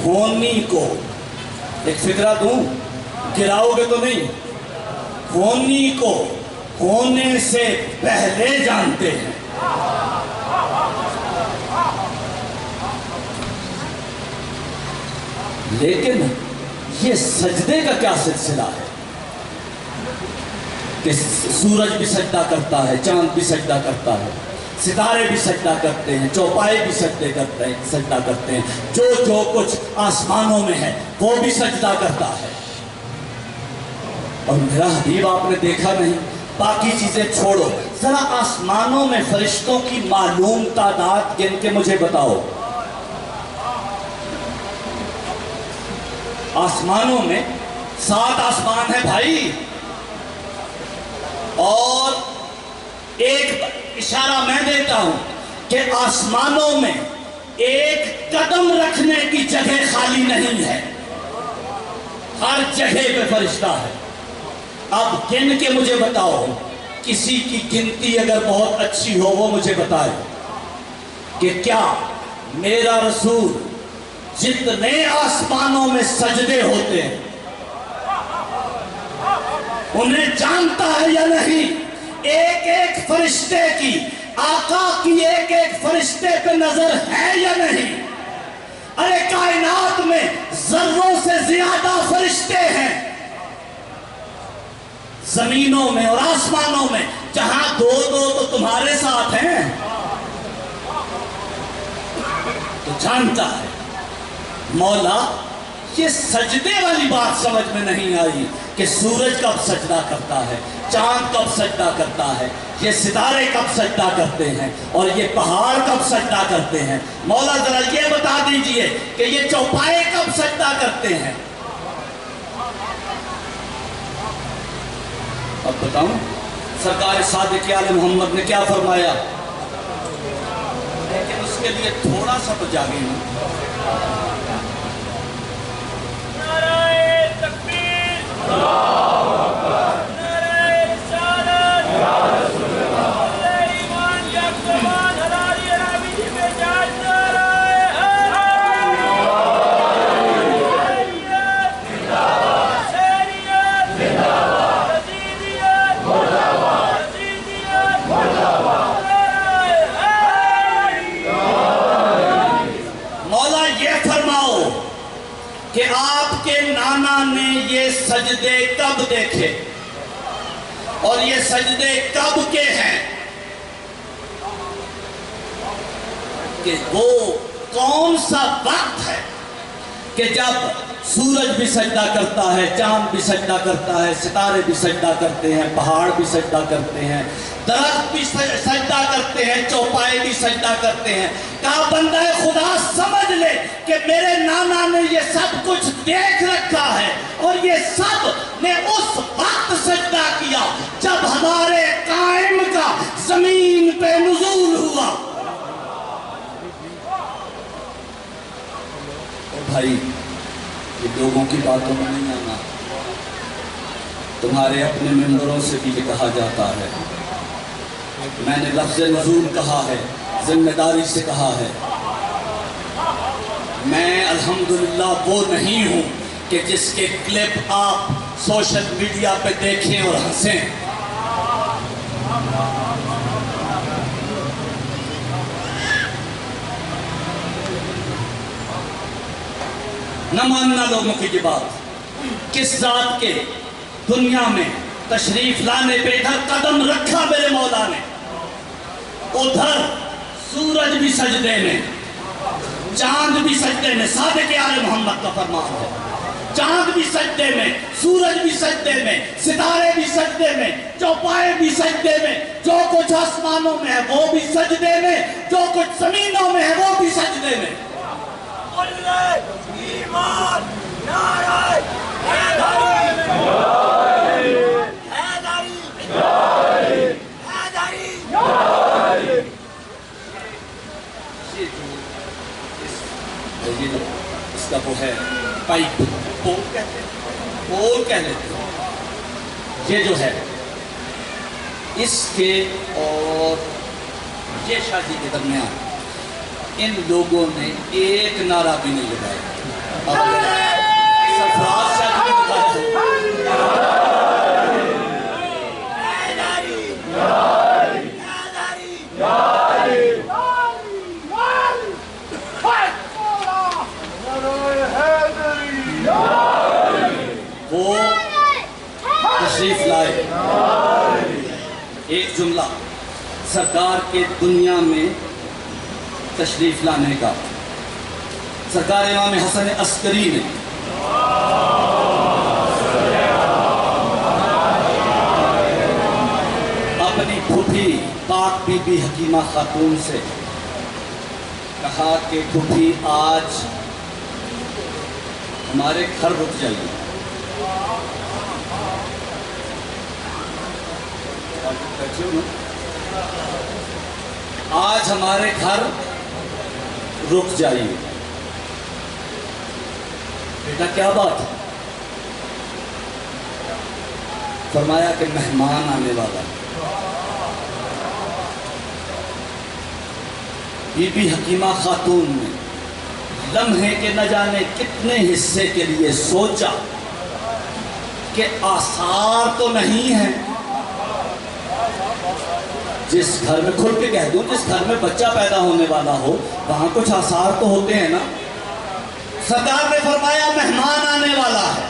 ہونی کو ایک فکرہ دوں، گراؤ گے تو نہیں، ہونی کو ہونے سے پہلے جانتے ہیں۔ لیکن یہ سجدے کا کیا سلسلہ ہے کہ سورج بھی سجدہ کرتا ہے، چاند بھی سجدہ کرتا ہے، ستارے بھی سجدہ کرتے ہیں، چوپائے بھی سجدہ کرتے ہیں، جو کچھ آسمانوں میں ہے وہ بھی سجدہ کرتا ہے۔ اور میرا حبیب آپ نے دیکھا نہیں؟ باقی چیزیں چھوڑو، ذرا آسمانوں میں فرشتوں کی معلوم تعداد گن کے مجھے بتاؤ۔ آسمانوں میں 7 آسمان ہے بھائی، اور ایک اشارہ میں دیتا ہوں کہ آسمانوں میں ایک قدم رکھنے کی جگہ خالی نہیں ہے، ہر جگہ پہ فرشتہ ہے۔ اب گن کے مجھے بتاؤ، کسی کی گنتی اگر بہت اچھی ہو وہ مجھے بتائے کہ کیا میرا رسول جتنے آسمانوں میں سجدے ہوتے ہیں انہیں جانتا ہے یا نہیں؟ ایک ایک فرشتے کی، آقا کی ایک ایک فرشتے پہ نظر ہے یا نہیں؟ ارے کائنات میں ذروں سے زیادہ فرشتے ہیں زمینوں میں اور آسمانوں میں، جہاں دو تو تمہارے ساتھ ہیں۔ تو جانتا ہے مولا یہ سجدے والی بات سمجھ میں نہیں آئی کہ سورج کب سجدہ کرتا ہے، چاند کب سجدہ کرتا ہے، یہ ستارے کب سجدہ کرتے ہیں، اور یہ پہاڑ کب سجدہ کرتے ہیں۔ مولا ذرا یہ بتا دیجئے کہ یہ چوپائے کب سجدہ کرتے ہیں۔ اب بتاؤں سرکار صادق عالم محمد نے کیا فرمایا، لیکن اس کے لیے تھوڑا سا تو جاگے نا۔ نعرہ تکبیر، اللہ اکبر، نعرہ رسالت، یا رسول اللہ، اللہ ایمان یا قربان حلالی عربی جی میں جاج نعرہ کہ آپ کے نانا نے یہ سجدے کب دیکھے اور یہ سجدے کب کے ہیں، کہ وہ کون سا وقت ہے کہ جب سورج بھی سجدہ کرتا ہے، چاند بھی سجدہ کرتا ہے، ستارے بھی سجدہ کرتے ہیں، پہاڑ بھی سجدہ کرتے ہیں، درخت بھی سجدہ کرتے ہیں، چوپائے بھی سجدہ کرتے ہیں۔ کہا بندہ خدا سمجھ لے کہ میرے نانا نے یہ سب کچھ دیکھ رکھا ہے، اور یہ سب نے اس وقت سجدہ کیا جب ہمارے قائم کا زمین پہ نزول ہوا۔ بھائی یہ لوگوں کی باتوں میں نہیں آنا، تمہارے اپنے ممبروں سے بھی یہ کہا جاتا ہے۔ میں نے لفظ نزول کہا ہے، ذمہ داری سے کہا ہے۔ میں الحمدللہ وہ نہیں ہوں کہ جس کے کلپ آپ سوشل میڈیا پہ دیکھیں اور ہنسیں۔ نہ ماننا لوگوں کی یہ بات، کس ذات کے دنیا میں تشریف لانے پہ ادھر قدم رکھا میرے مولا نے، ادھر سورج بھی سجدے میں، چاند بھی سجدے میں، صادق آل محمد کا فرمان ہے۔ چاند بھی سجدے میں، سورج بھی سجدے میں، ستارے بھی سجدے میں، چوپائے بھی سجدے میں، جو کچھ آسمانوں میں ہے وہ بھی سجدے میں، جو کچھ زمینوں میں ہے وہ بھی سجدے میں۔ ایمان نعرہ حیدری، حیدری، حیدری۔ یہ جو اس کا وہ ہے پائپ، پول کہتے ہیں، پول کہہ لیتے ہیں، یہ جو ہے اس کے اور یہ شادی کے درمیان ان لوگوں نے ایک نعرہ بھی نہیں لگایا۔ سرفراز شاہ جی نے وہ تشریف لائے، ایک جملہ سرکار کے دنیا میں تشریف لانے کا، سرکار امام حسن عسکری نے اپنی پھوپھی پاک بی بی حکیمہ خاتون سے کہا کہ پھوپھی آج ہمارے گھر رک جائیے۔ آج ہمارے گھر رک جائیے۔ بیٹا کیا بات ہے؟ فرمایا کہ مہمان آنے والا۔ بی بی حکیمہ خاتون نے لمحے کے نہ جانے کتنے حصے کے لیے سوچا کہ آثار تو نہیں ہیں۔ جس گھر میں کھل کے کہہ دوں، جس گھر میں بچہ پیدا ہونے والا ہو وہاں کچھ آثار تو ہوتے ہیں نا۔ سرکار نے فرمایا مہمان آنے والا ہے،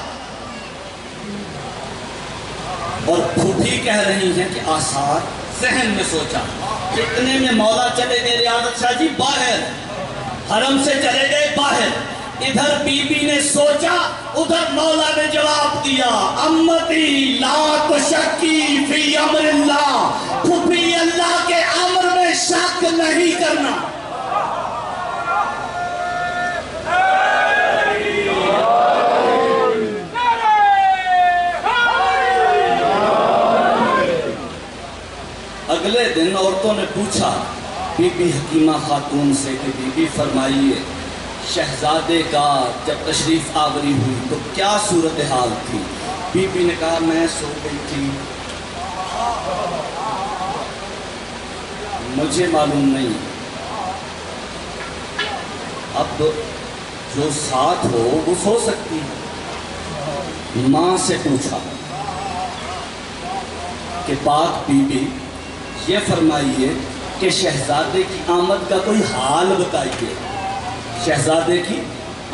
اور پھوپھی کہہ رہی ہیں کہ آثار، ذہن میں سوچا، اتنے میں مولا چلے گئے ریاضت شاہ جی باہر، حرم سے چلے گئے باہر، ادھر بی بی نے سوچا، ادھر مولا نے جواب دیا، امتی لا تشکی فی امر اللہ، پھوپھی اللہ کے امر میں شک نہیں کرنا۔ اگلے دن عورتوں نے پوچھا بی بی حکیمہ خاتون سے کہ بی بی فرمائیے شہزادے کا جب تشریف آوری ہوئی تو کیا صورتحال تھی؟ بی بی نے کہا میں سو گئی تھی، مجھے معلوم نہیں، اب جو ساتھ ہو وہ سو سکتی ہے۔ ماں سے پوچھا کہ پاک بی بی یہ فرمائیے کہ شہزادے کی آمد کا کوئی حال بتائیے، شہزادے کی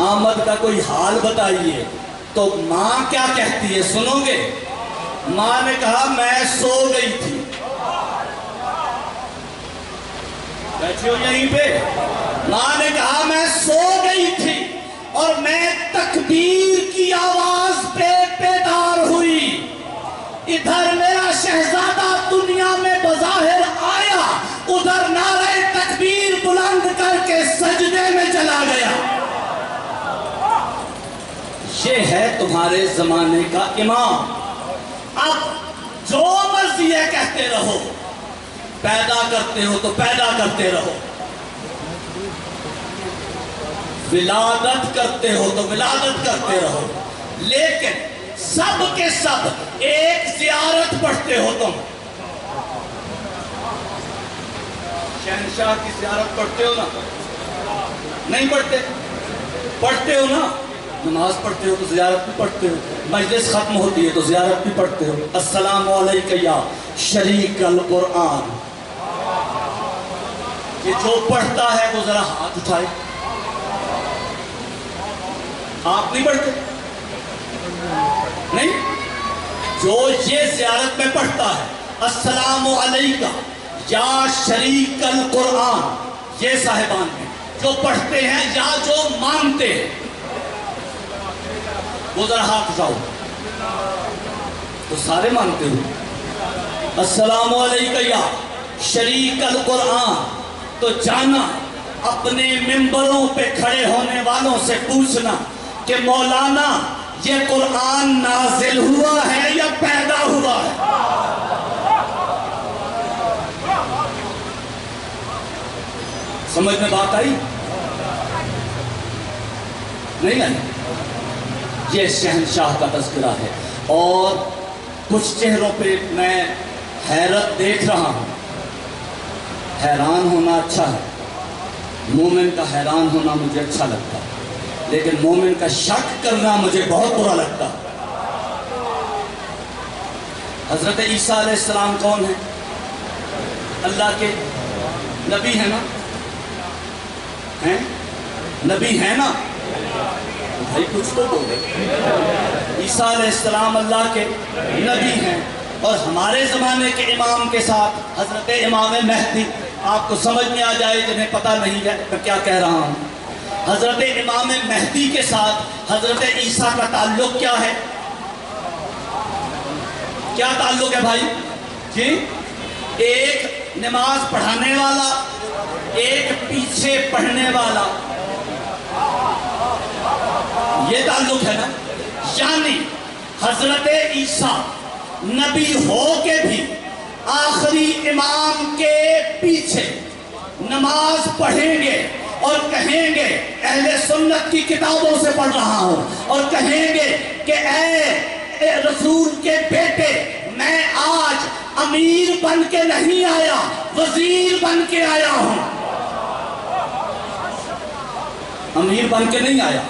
آمد کا کوئی حال بتائیے۔ تو ماں کیا کہتی ہے سنو گے؟ ماں نے کہا میں سو گئی تھی۔ بیٹھے ہو یہیں پہ؟ ماں نے کہا میں سو گئی تھی اور میں تکبیر کی آواز پہ بیدار ہوئی، ادھر میرا شہزادہ دنیا میں بظاہر آیا، ادھر نعرہ تکبیر بلند کر کے سجدے میں چلا گیا۔ یہ ہے تمہارے زمانے کا امام۔ اب جو مرضی ہے کہتے رہو، پیدا کرتے ہو تو پیدا کرتے رہو، ولادت کرتے ہو تو ولادت کرتے رہو، لیکن سب کے سب ایک زیارت پڑھتے ہو تم۔ شہنشاہ کی زیارت پڑھتے ہو نا؟ نہیں پڑھتے؟ پڑھتے ہو نا؟ نماز پڑھتے ہو تو زیارت بھی پڑھتے ہو، مجلس ختم ہوتی ہے تو زیارت بھی پڑھتے ہو، السلام علیکہ یا شریک القرآن۔ یہ جو پڑھتا ہے وہ ذرا ہاتھ اٹھائے۔ آپ نہیں پڑھتے؟ نہیں؟ جو یہ زیارت میں پڑھتا ہے السلام علیکہ یا شریک القرآن، یہ صاحبان ہیں جو پڑھتے ہیں یا جو مانتے ہیں، وہ ذرا ہاتھ اٹھاؤ۔ تو سارے مانتے ہو السلام علیکہ یا شریک القرآن، تو جانا اپنے ممبروں پہ کھڑے ہونے والوں سے پوچھنا کہ مولانا یہ قرآن نازل ہوا ہے یا پیدا ہوا ہے؟ سمجھ میں بات آئی؟ نہیں آئی؟ یہ شہنشاہ کا تذکرہ ہے، اور کچھ چہروں پہ میں حیرت دیکھ رہا ہوں۔ حیران ہونا اچھا ہے، مومن کا حیران ہونا مجھے اچھا لگتا ہے، لیکن مومن کا شک کرنا مجھے بہت برا لگتا ہے۔ حضرت عیسیٰ علیہ السلام کون ہیں؟ اللہ کے نبی ہیں نا؟ ہیں؟ نبی ہیں نا؟ بھائی کچھ تو بولے۔ عیسیٰ علیہ السلام اللہ کے نبی ہیں، اور ہمارے زمانے کے امام کے ساتھ حضرت امام مہدی، آپ کو سمجھ میں آ جائے جنہیں پتہ نہیں ہے میں کیا کہہ رہا ہوں، حضرت امام مہدی کے ساتھ حضرت عیسیٰ کا تعلق کیا ہے؟ کیا تعلق ہے بھائی؟ جی؟ ایک نماز پڑھانے والا، ایک پیچھے پڑھنے والا، یہ تعلق ہے نا؟ یعنی حضرت عیسیٰ نبی ہو کے بھی آخری امام کے پیچھے نماز پڑھیں گے اور کہیں گے اہل سنت کی کتابوں سے پڑھ رہا ہوں، اور کہیں گے کہ اے رسول کے بیٹے میں آج امیر بن کے نہیں آیا، وزیر بن کے آیا ہوں۔ امیر بن کے نہیں آیا،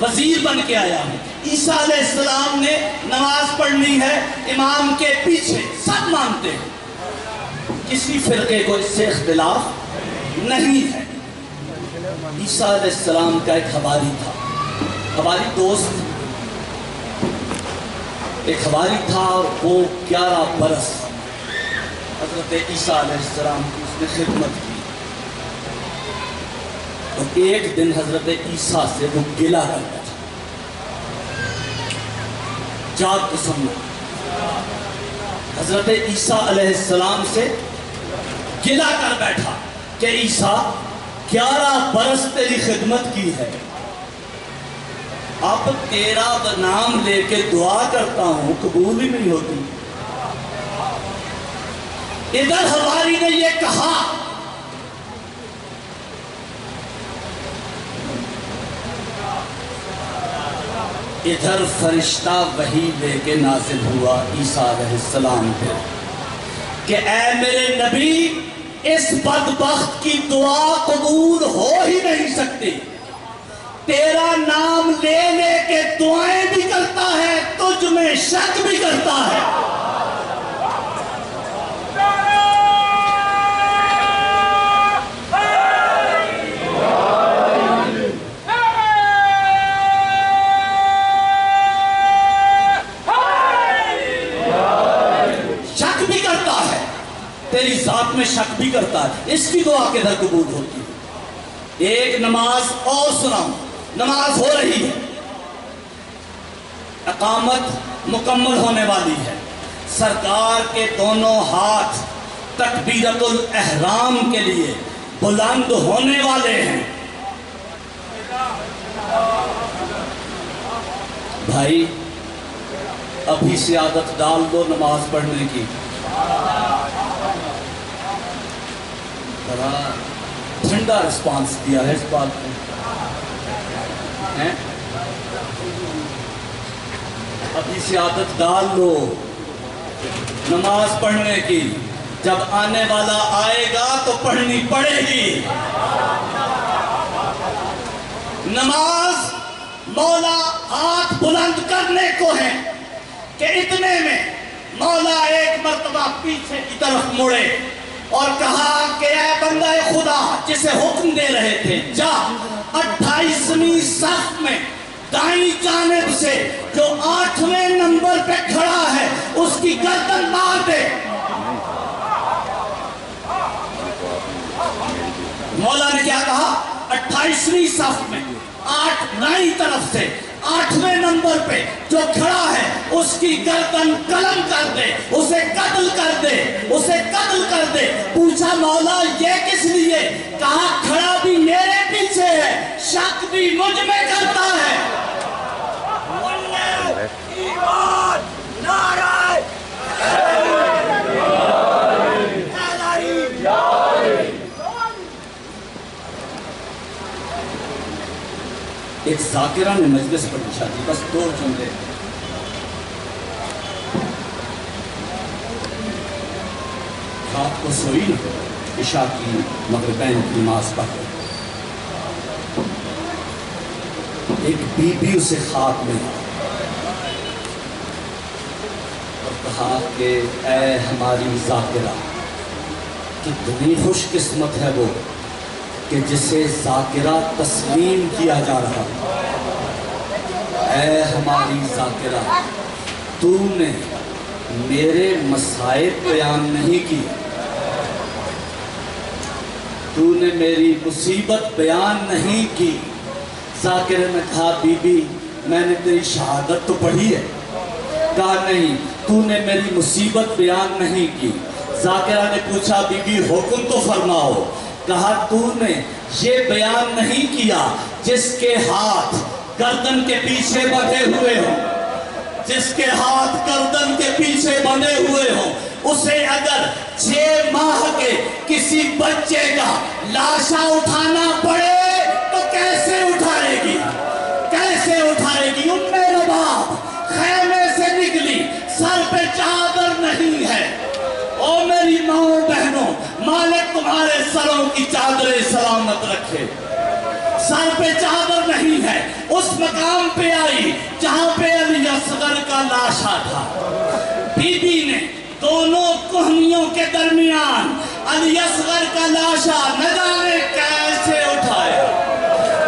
وزیر بن کے آیا ہوں۔ عیسیٰ علیہ السلام نے نماز پڑھنی ہے امام کے پیچھے، سب مانتے ہیں، کسی فرقے کو اس سے اختلاف نہیں ہے۔ عیسیٰ علیہ السلام کا ایک حواری تھا، ہماری دوست ایک ہماری تھا، وہ 11 برس حضرت عیسیٰ علیہ السلام کی اس نے خدمت کی، اور ایک دن حضرت عیسیٰ سے وہ گلہ کر بیٹھا. جات کو سننا، حضرت عیسیٰ علیہ السلام سے گلہ کر بیٹھا کہ عیسیٰ 11 برس تیری خدمت کی ہے، اب تیرا نام لے کے دعا کرتا ہوں قبول ہی نہیں ہوتی. ادھر ہماری نے یہ کہا ادھر فرشتہ وحی لے کے نازل ہوا عیسیٰ علیہ السلام پہ کہ اے میرے نبی، اس بدبخت کی دعا قبول ہو ہی نہیں سکتی، تیرا نام لے لے کے دعائیں بھی کرتا ہے، تجھ میں شک بھی کرتا ہے. شک بھی کرتا ہے، تیری ذات میں شک بھی کرتا ہے، اس کی دعا کدھر قبول ہوتی ہے؟ ایک نماز اور سناؤں، نماز ہو رہی ہے، اقامت مکمل ہونے والی ہے، سرکار کے دونوں ہاتھ تکبیرۃ الاحرام کے لیے بلند ہونے والے ہیں. بھائی ابھی سے عادت ڈال دو نماز پڑھنے کی. بڑا ٹھنڈا رسپانس دیا ہے اس بات کو. ابھی سے عادت ڈال لو نماز پڑھنے کی، جب آنے والا آئے گا تو پڑھنی پڑے گی. نماز مولا ہاتھ بلند کرنے کو ہے کہ اتنے میں مولا ایک مرتبہ پیچھے کی طرف مڑے اور کہا کہ اے بندہ خدا، جسے حکم دے رہے تھے، جا 28ویں صف میں دائیں جانب سے جو 8ویں نمبر پہ کھڑا ہے اس کی گردن مار دے. مولا نے کیا کہا؟ 28ویں صف میں دائیں طرف سے 8ویں نمبر پہ جو کھڑا ہے اس کی گردن قلم کر دے، اسے قتل کر دے، اسے قتل کر دے. پوچھا مولا یہ کس لیے؟ کہا کھڑا بھی میرے پیچھے ہے، شک بھی مجھ میں کرتا ہے. ایمان نعرہ ایک ذاکرہ نے مجلس پر پوچھا تھی، بس 2 جملے. رات کو سوئی عشاء کی مغربین کی نماز پڑھ کر ایک بی بی اسے خواب میں اور کہا کہ اے ہماری ذاکرہ، کتنی خوش قسمت ہے وہ کہ جسے ذاکرہ تسلیم کیا جا رہا. اے ہماری ذاکرہ، تو نے میرے مصائب بیان نہیں کی، تو نے میری مصیبت بیان نہیں کی. ذاکرہ نے کہا بی بی میں نے تیری شہادت تو پڑھی ہے. کہا نہیں، تو نے میری مصیبت بیان نہیں کی. ذاکرہ نے پوچھا بی بی حکم تو فرماؤ. کہا تو نے یہ بیان نہیں کیا جس کے ہاتھ گردن کے پیچھے بندھے ہوئے ہوں، جس کے ہاتھ گردن کے پیچھے بندھے ہوئے ہوں، اسے اگر 6 ماہ کے کسی بچے کا لاشا اٹھانا پڑے تو کیسے اٹھائے گی؟ کیسے اٹھائے گی؟ ام رباب خیمے سے نکلی، سر پہ چادر نہیں ہے. او میری ماں بہنوں، مالک تمہارے سروں کی چادریں سلامت رکھے. سر پہ چادر نہیں ہے، اس مقام پہ آئی جہاں پہ علی اصغر کا لاشا تھا. بی بی نے دونوں کوہنیوں کے درمیان علی اصغر کا لاشا نہ جانے کیسے اٹھایا.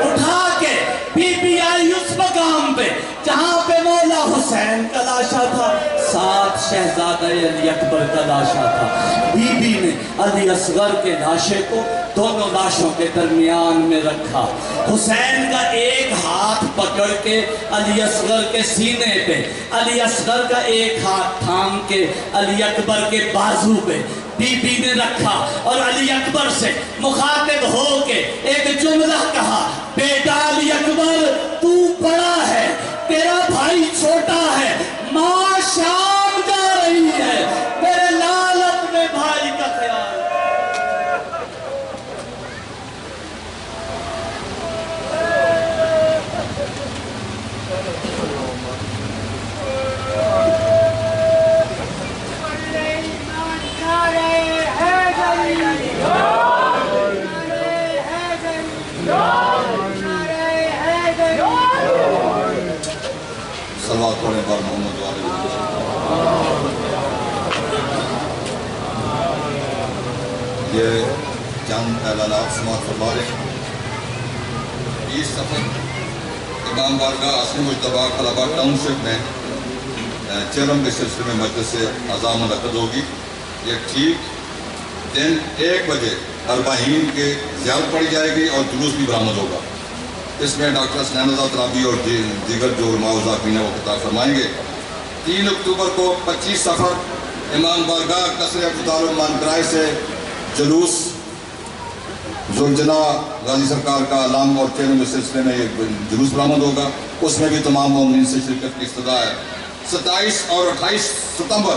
اٹھا کے بی بی آئی اس مقام حسین کا لاشا تھا، ساتھ شہزادہ علی اکبر کا لاشا تھا۔ بی بی نے علی اصغر کے لاشے کو دونوں لاشوں کے درمیان میں رکھا۔ حسین کا ایک ہاتھ پکڑ کے علی اصغر کے سینے پہ، علی اصغر کا ایک ہاتھ تھام کے علی اکبر کے بازو پہ بی بی نے رکھا، اور علی اکبر سے مخاطب ہو کے ایک جملہ کہا، بیٹا علی اکبر تو بڑا ہے، تیرا بھائی چھوٹا ہے، ماں شام جا رہی ہے، میرے لال اپنے بھائی کا خیال۔ صلوات پڑھیں پر محمد والے یہ چند اعلانات سماعت فرما رہے ہیں۔ 20 سفر امام بارگاہ عاصم مجتبیٰ خلاباد ٹاؤن شپ میں چہلم کے سلسلے میں مجلس عزا منعقد ہوگی۔ یہ ٹھیک دن 1 بجے اربعین کے زیارت پڑھی جائے گی اور جلوس بھی برآمد ہوگا۔ اس میں ڈاکٹر حسنین رضا ترابی اور دیگر جو علماء و ذاکرین ہیں وہ خطاب فرمائیں گے۔ 3 اکتوبر کو 25 سفر امام بارگاہ قصر ابوطالب مانکرائے سے جلوس ذوالجناح غازی سرکار کا علام اور چہلم کے سلسلے میں یہ جلوس برآمد ہوگا، اس میں بھی تمام مومنین سے شرکت کی استدعا ہے۔ 27 اور 28 ستمبر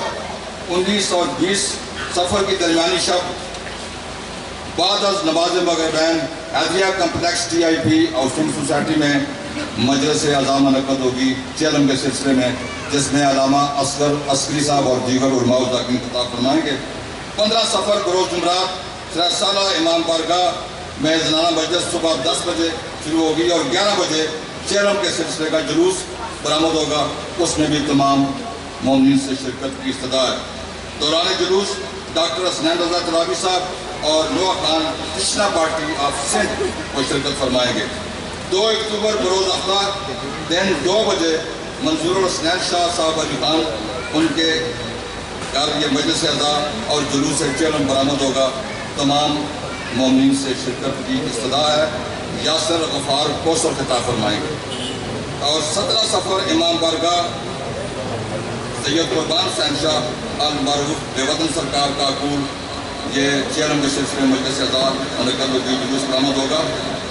19 اور 20 سفر کی درمیانی شب بعد از نماز مغربین Haideriya complex T I P housing society میں مجلس عزا منعقد ہوگی چہلم کے سلسلے میں، جس میں علامہ اصغر عسکری صاحب اور دیگر علماء و ذاکرین خطاب فرمائیں گے۔ 15 سفر بروز جمعرات 3 سالہ امام بارگاہ میں زنانہ مجلس صبح 10 بجے شروع ہوگی اور 11 بجے چہلم کے سلسلے کا جلوس برآمد ہوگا، اس میں بھی تمام مومنین سے شرکت کی استدعا ہے۔ دوران جلوس ڈاکٹر حسنین رضا ترابی صاحب اور نوح خان کرشنا پارٹی آف سندھ وہ شرکت فرمائیں گے۔ 2 اکتوبر بروز افطار دن 2 بجے منظور الحسنین شاہ صاحب علی خان ان کے گھر یہ مجلس عزا اور جلوس چہلم برآمد ہوگا، تمام مومنین سے شرکت کی استدعا ہے۔ یاسر غفار کوثر خطاب فرمائیں گے۔ اور 17 سفر امام بارگاہ سید قربان حسین شاہ المعروف بے وطن سرکار کا عقول یہ چہلم کے سلسلے میں مجلس عزا منعقد ہوگی، جلوس برآمد ہوگا،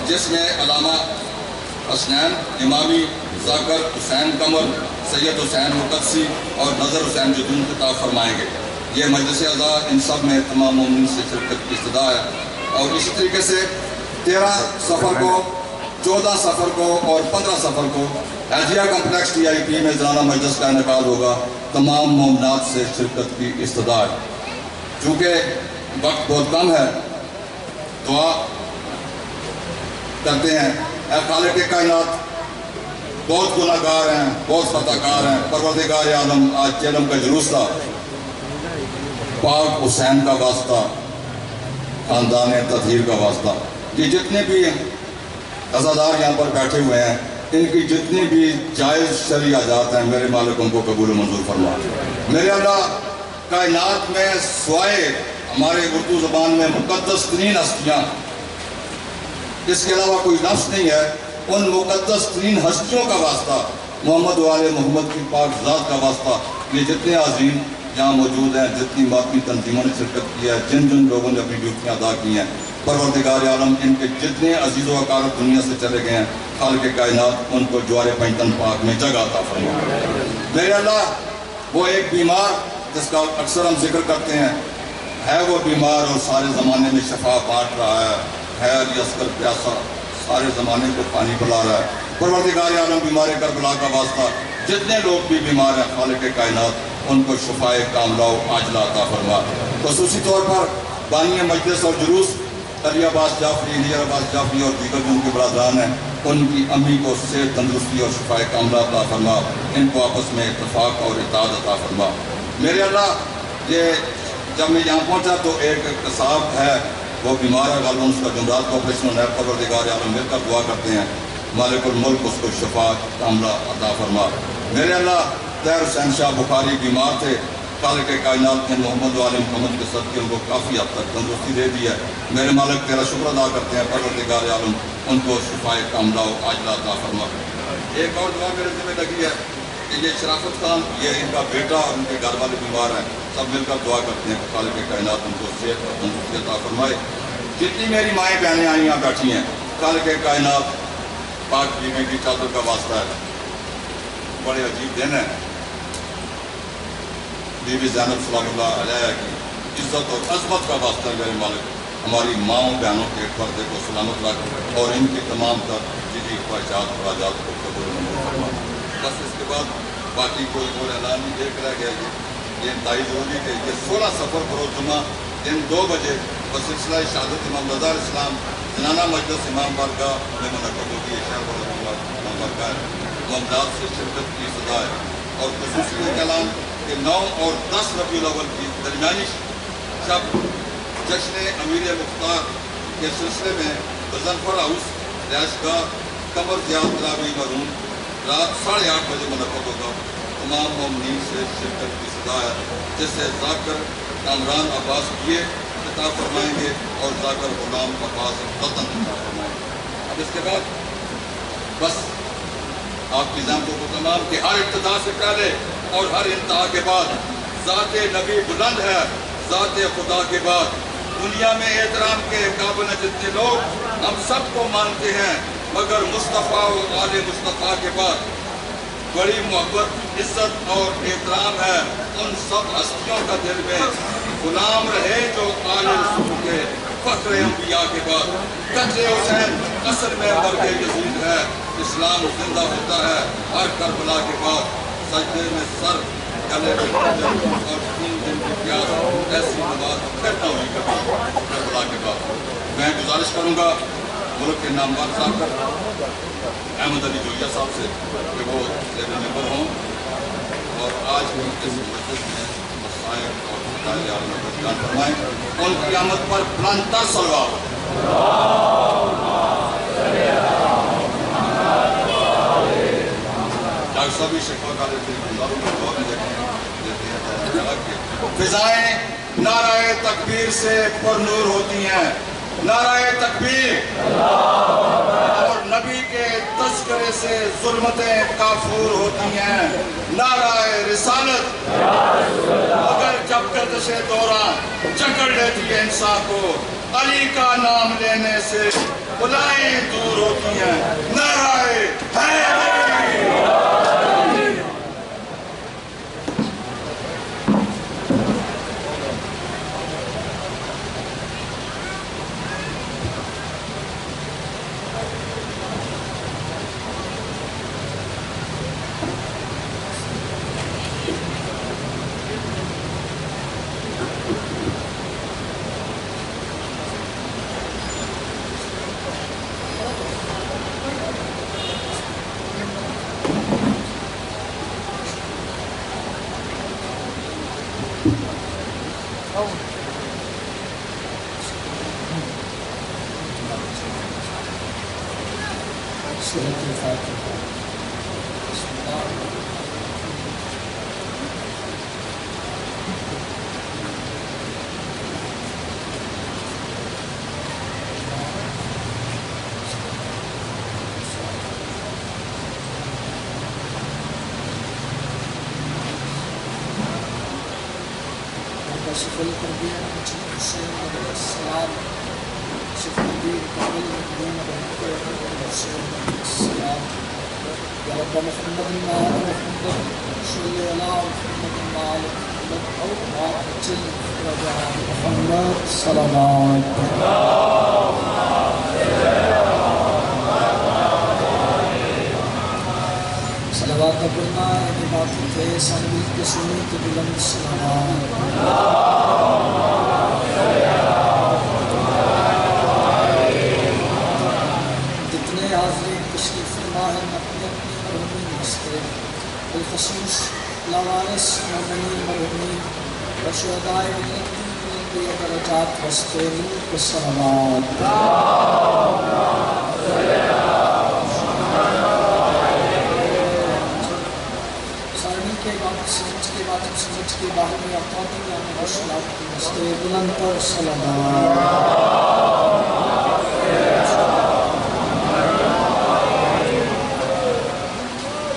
جس میں علامہ حسنین امامی، ذاکر حسین قمر، سید حسین مقدسی اور نظر حسین جدون خطاب فرمائیں گے۔ یہ مجلس عزا ان سب میں تمام مومنین سے شرکت کی استدعا ہے۔ اور اسی طریقے سے 13 سفر کو، 14 سفر کو اور 15 سفر کو حیدریہ کمپلیکس ٹی آئی پی میں زنانہ مجلس کا انعقاد ہوگا، تمام مومنات سے شرکت کی استدعا ہے۔ چونکہ وقت بہت کم ہے، دعا کرتے ہیں، اے خالق کائنات بہت گناہ گار ہیں، بہت خطا کار ہیں، پروردگار عالم آج چہلم کا جلوس تھا، پاک حسین کا واسطہ، خاندان تطہیر کا واسطہ، یہ جتنے بھی عزادار یہاں پر بیٹھے ہوئے ہیں، ان کی جتنی بھی جائز شرعی حاجات ہیں، میرے مالک ان کو قبول و منظور فرما۔ میرے اللہ، کائنات میں سوائے ہمارے اردو زبان میں مقدس ترین ہستیاں، اس کے علاوہ کوئی لفظ نہیں ہے، ان مقدس ترین ہستیوں کا واسطہ، محمد و آل محمد کی پاک ذات کا واسطہ، یہ جتنے عظیم یہاں موجود ہیں، جتنی باقی تنظیموں نے شرکت کی ہے، جن جن لوگوں نے اپنی ڈیوٹیاں ادا کی ہیں، پروردگار عالم ان کے جتنے عزیز و اقارب دنیا سے چلے گئے ہیں، خالق کائنات ان کو جوار پنجتن پاک میں جگہ عطا فرما۔ میرے اللہ، وہ ایک بیمار جس کا اکثر ہم ذکر کرتے ہیں، ہے وہ بیمار اور سارے زمانے میں شفا بانٹ رہا ہے علی اصغر پیاسا، سارے زمانے کو پانی پلا رہا ہے۔ پروردگار عالم بیمار کربلا کا واسطہ جتنے لوگ بھی بیمار ہیں، خالق کائنات ان کو شفائے کاملہ و عاجلہ عطا فرما۔ خصوصی طور پر بانی مجلس اور جلوس علی عباس جعفری، نیر عباس جعفری اور دیگر جو ان کے برادران ہیں، ان کی امی کو صحت، تندرستی اور شفائے کاملہ عطا فرما، ان کو آپس میں اتفاق اور اتحاد عطا فرما۔ میرے اللہ، یہ جب میں یہاں پہنچا تو ایک قصاب ہے، وہ بیمار ہے، غالباً اس کا جمرات کا آپریشن ہونا ہے، پروردگار عالم مل کر دعا کرتے ہیں، مالک الملک اس کو شفا کاملہ عطا فرما۔ میرے اللہ، طاہر حسین شاہ بخاری بیمار تھے، خالق کائنات نے محمد و آل محمد کے صدقے ان کو کافی حد تک تندرستی دے دی ہے۔ میرے مالک تیرا شکر ادا کرتے ہیں، پروردگار عالم ان کو شفائے کاملہ و عاجلہ عطا فرما۔ ایک اور دعا میرے ذمہ لگی ہے کہ یہ شرافت خان، یہ ان کا بیٹا اور ان کے گھر والے بیمار ہیں، سب مل کر دعا کرتے ہیں کہ خالق کائنات ان کو صحت اور تندرستی عطا فرمائے۔ جتنی میری مائیں بہنیں آئی یہاں بیٹھی ہیں، خالق کائنات پاک بیوی کی چادر کا واسطہ ہے۔ بڑے عجیب دن ہے، بی بی زینب سلام اللہ علیہ کی عزت اور عظمت کا واسطہ ہے میرے مالک، ہماری ماؤں بہنوں کے پردے کو سلامت رکھ اور ان کی تمام تر جدی خواہشات اور حاجات کو قبول منظور فرما۔ بس اس کے بعد باقی کوئی اور اعلان نہیں، ایک رہ گیا یہ انتہائی ضروری کہ یہ 16 سفر بروز جمعہ دن 2 بجے بسلسلہ شہادت امام رضا علیہ السلام زنانہ مجلس امام بارگاہ میں منعقد ہوگی۔ شہر بڑا امام بارگاہ ہے، ممتاز سے شرکت کی صدا ہے، اور خصوصی اعلان کہ 9 اور 10 ربیع الاول کی درمیانی شب جشن امیر مختار کے سلسلے میں غضنفر ہاؤس رہائش گاہ قمر زیاد تلاوی مرحوم رات 8:30 بجے منعقد ہوگا۔ تمام مومنین سے شرکت کی صدا ہے، جس سے ذاکر کامران عباس کیے خطاب فرمائیں گے اور ذاکر غلام عباس وطن خطاب فرمائیں گے۔ اب اس کے بعد بس آپ کی ذہنوں کو تمام کہ ہر ابتدا سے پہلے اور ہر انتہا کے بعد ذات نبی بلند ہے، ذات خدا کے بعد دنیا میں احترام کے قابل جتنے لوگ ہم سب کو مانتے ہیں، مگر مصطفیٰ و آل مصطفیٰ کے بعد بڑی محبت، عزت اور احترام ہے ان سب ہستیوں کا دل میں۔ غلام رہے جو آل رسول کے فخر انبیاء کے بعد۔ قتل حسین اصل میں مرگ یزید ہے، اسلام زندہ ہوتا ہے ہر کربلا کے بعد۔ سجدے میں سر، گلے میں خنجر اور 3 دن کی پیاس، ایسی نماز پھر نہ ہوئی کبھی کربلا کے بعد۔ میں گزارش کروں گا ملک کے نامور صاحب احمد علی جویہ صاحب سے کہ وہ زیر نمبر ہوں اور آج بھی اس مجلس میں مسائل اور مسائل عالم کو بیان فرمائیں۔ ان کی آمد پر بلندتر صلوات۔ ڈاکٹر صاحب بھی شکوہ کر رہے تھے، گزاروں میں دعا میں دیتے ہیں۔ فضائیں نعرہ تکبیر سے پر نور ہوتی ہیں، نعرہ تکبیر اور نبی کے تذکرے سے ظلمتیں کافور ہوتی ہیں، نعرہ رسالت اگر جب گردش دوران جکڑ لیتی ہے انسان کو، علی کا نام لینے سے بلائیں دور ہوتی ہیں، نعرہ حیدری۔ صلوات پڑھنا ایک عبادت ہے، سامنے کے سنی تو بلند سلام۔ جتنے حاضرین تشریف فرما ہیں اپنی اپنی مرحومین ہستے، بالخصوص لاوارث مومنین مرحومین و شہدائے بلندی درجات ہستے نور کے صلوات۔ سارے مل کے بات سمجھ کے بات سمجھ کے باہر میں اپنی آنے حوصلات کی مستے بلند پر صلوات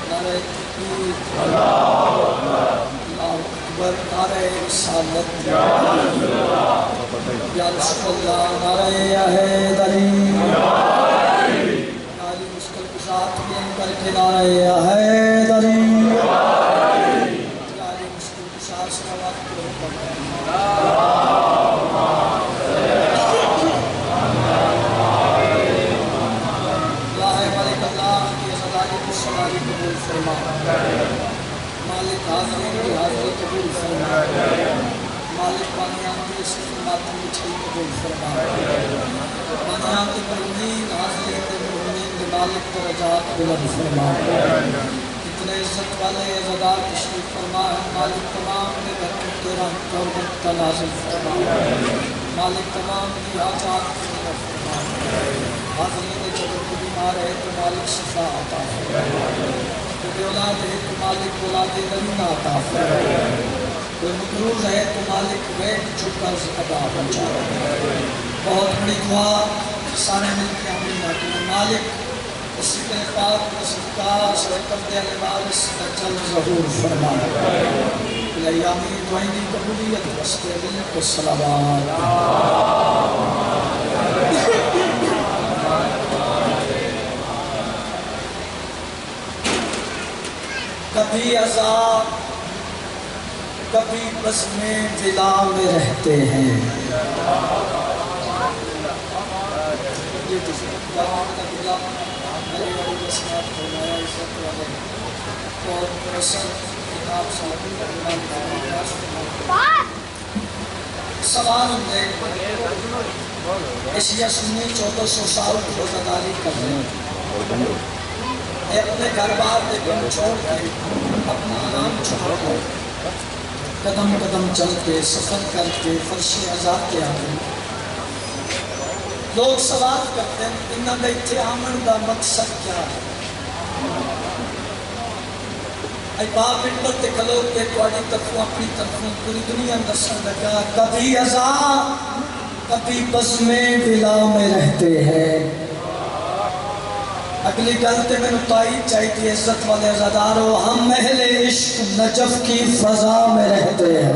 نعرہ تکبیر اللہ اکبر نعرہ رسالت یا رسول اللہ نعرہ حیدری نعرہ مشکل کشات بلند کر کے نعرہ حیدری نعرہ مشکل کشات صلوات کو پڑھیں قبول فرما مالک حاضرین کی حاضری قبول فرما مالک بانیان کی استقامت مچھلی قبول فرما بانیان کی مرمین حاضرین کے مرمین کے مالک درجات بلند فرما اتنے عزت والے عزدار تشریف فرما ہے مالک تمام کے گھر میں تیرا قربت کا نازل فرما مالک تمام کی حاجات فرما حاضرین جب کو بیمار ہے تو مالک شفا عطا فرما کوئی اولاد ہے تو مالک اولاد نرینہ عطا فرما کوئی مقروض ہے تو مالک بیٹھ چھپ کر ادا پہنچا بہت بڑی دعا سارے مل کے ہمیں ناٹی مالک اسی کے پاک صدقہ شرکت دے الوارث کا چل ظہور فرما الیامی دعائیں دی قبولیت وستے دل کو صلوات کبھی عذاب کبھی بزمیں دلا میں رہتے ہیں سوال ایشیا سنی 1400 سال کی روزاداری کر رہے ہیں اپنے گھر بار دیکھیں چھوڑ کے اپنا آرام چھوڑ کے قدم قدم چل کے سفر کر کے فرش عذاب کے آگے لوگ سوال کرتے ہیں انہاں دے اتھے آمن دا مقصد کیا ہے اے باپ انڈر تے کھلو کے توڑی طرفوں اپنی طرفوں پوری دنیا دسن لگا کبھی عذاب کبھی بزمیں بلا میں رہتے ہیں اگلی گلتے میں نتائی چاہیے عزت والے عزاداروں ہم اہل عشق نجف کی فضا میں رہتے ہیں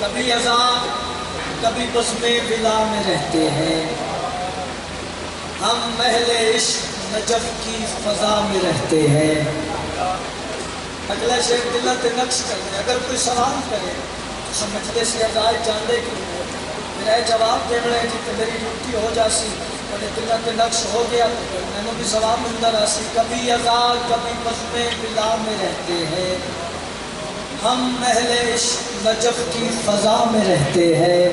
کبھی عذاب کبھی بزمیں بلا میں رہتے ہیں ہم اہل عشق نجف کی فضا میں رہتے ہیں اگلا شیخ دلہ تے نقش کرنے اگر کوئی سوال کرے تو سمجھتے سے ازائی جاندے کی میرا جواب دے رہے ہیں جیتے میری ڈیوٹی ہو جاسی اور دلہ تے نقش ہو گیا تو میں نے بھی سوال اندر آسی کبھی ازائی کبھی بزمیں بلا میں رہتے ہیں ہم اہل عشق نجف کی فضا میں رہتے ہیں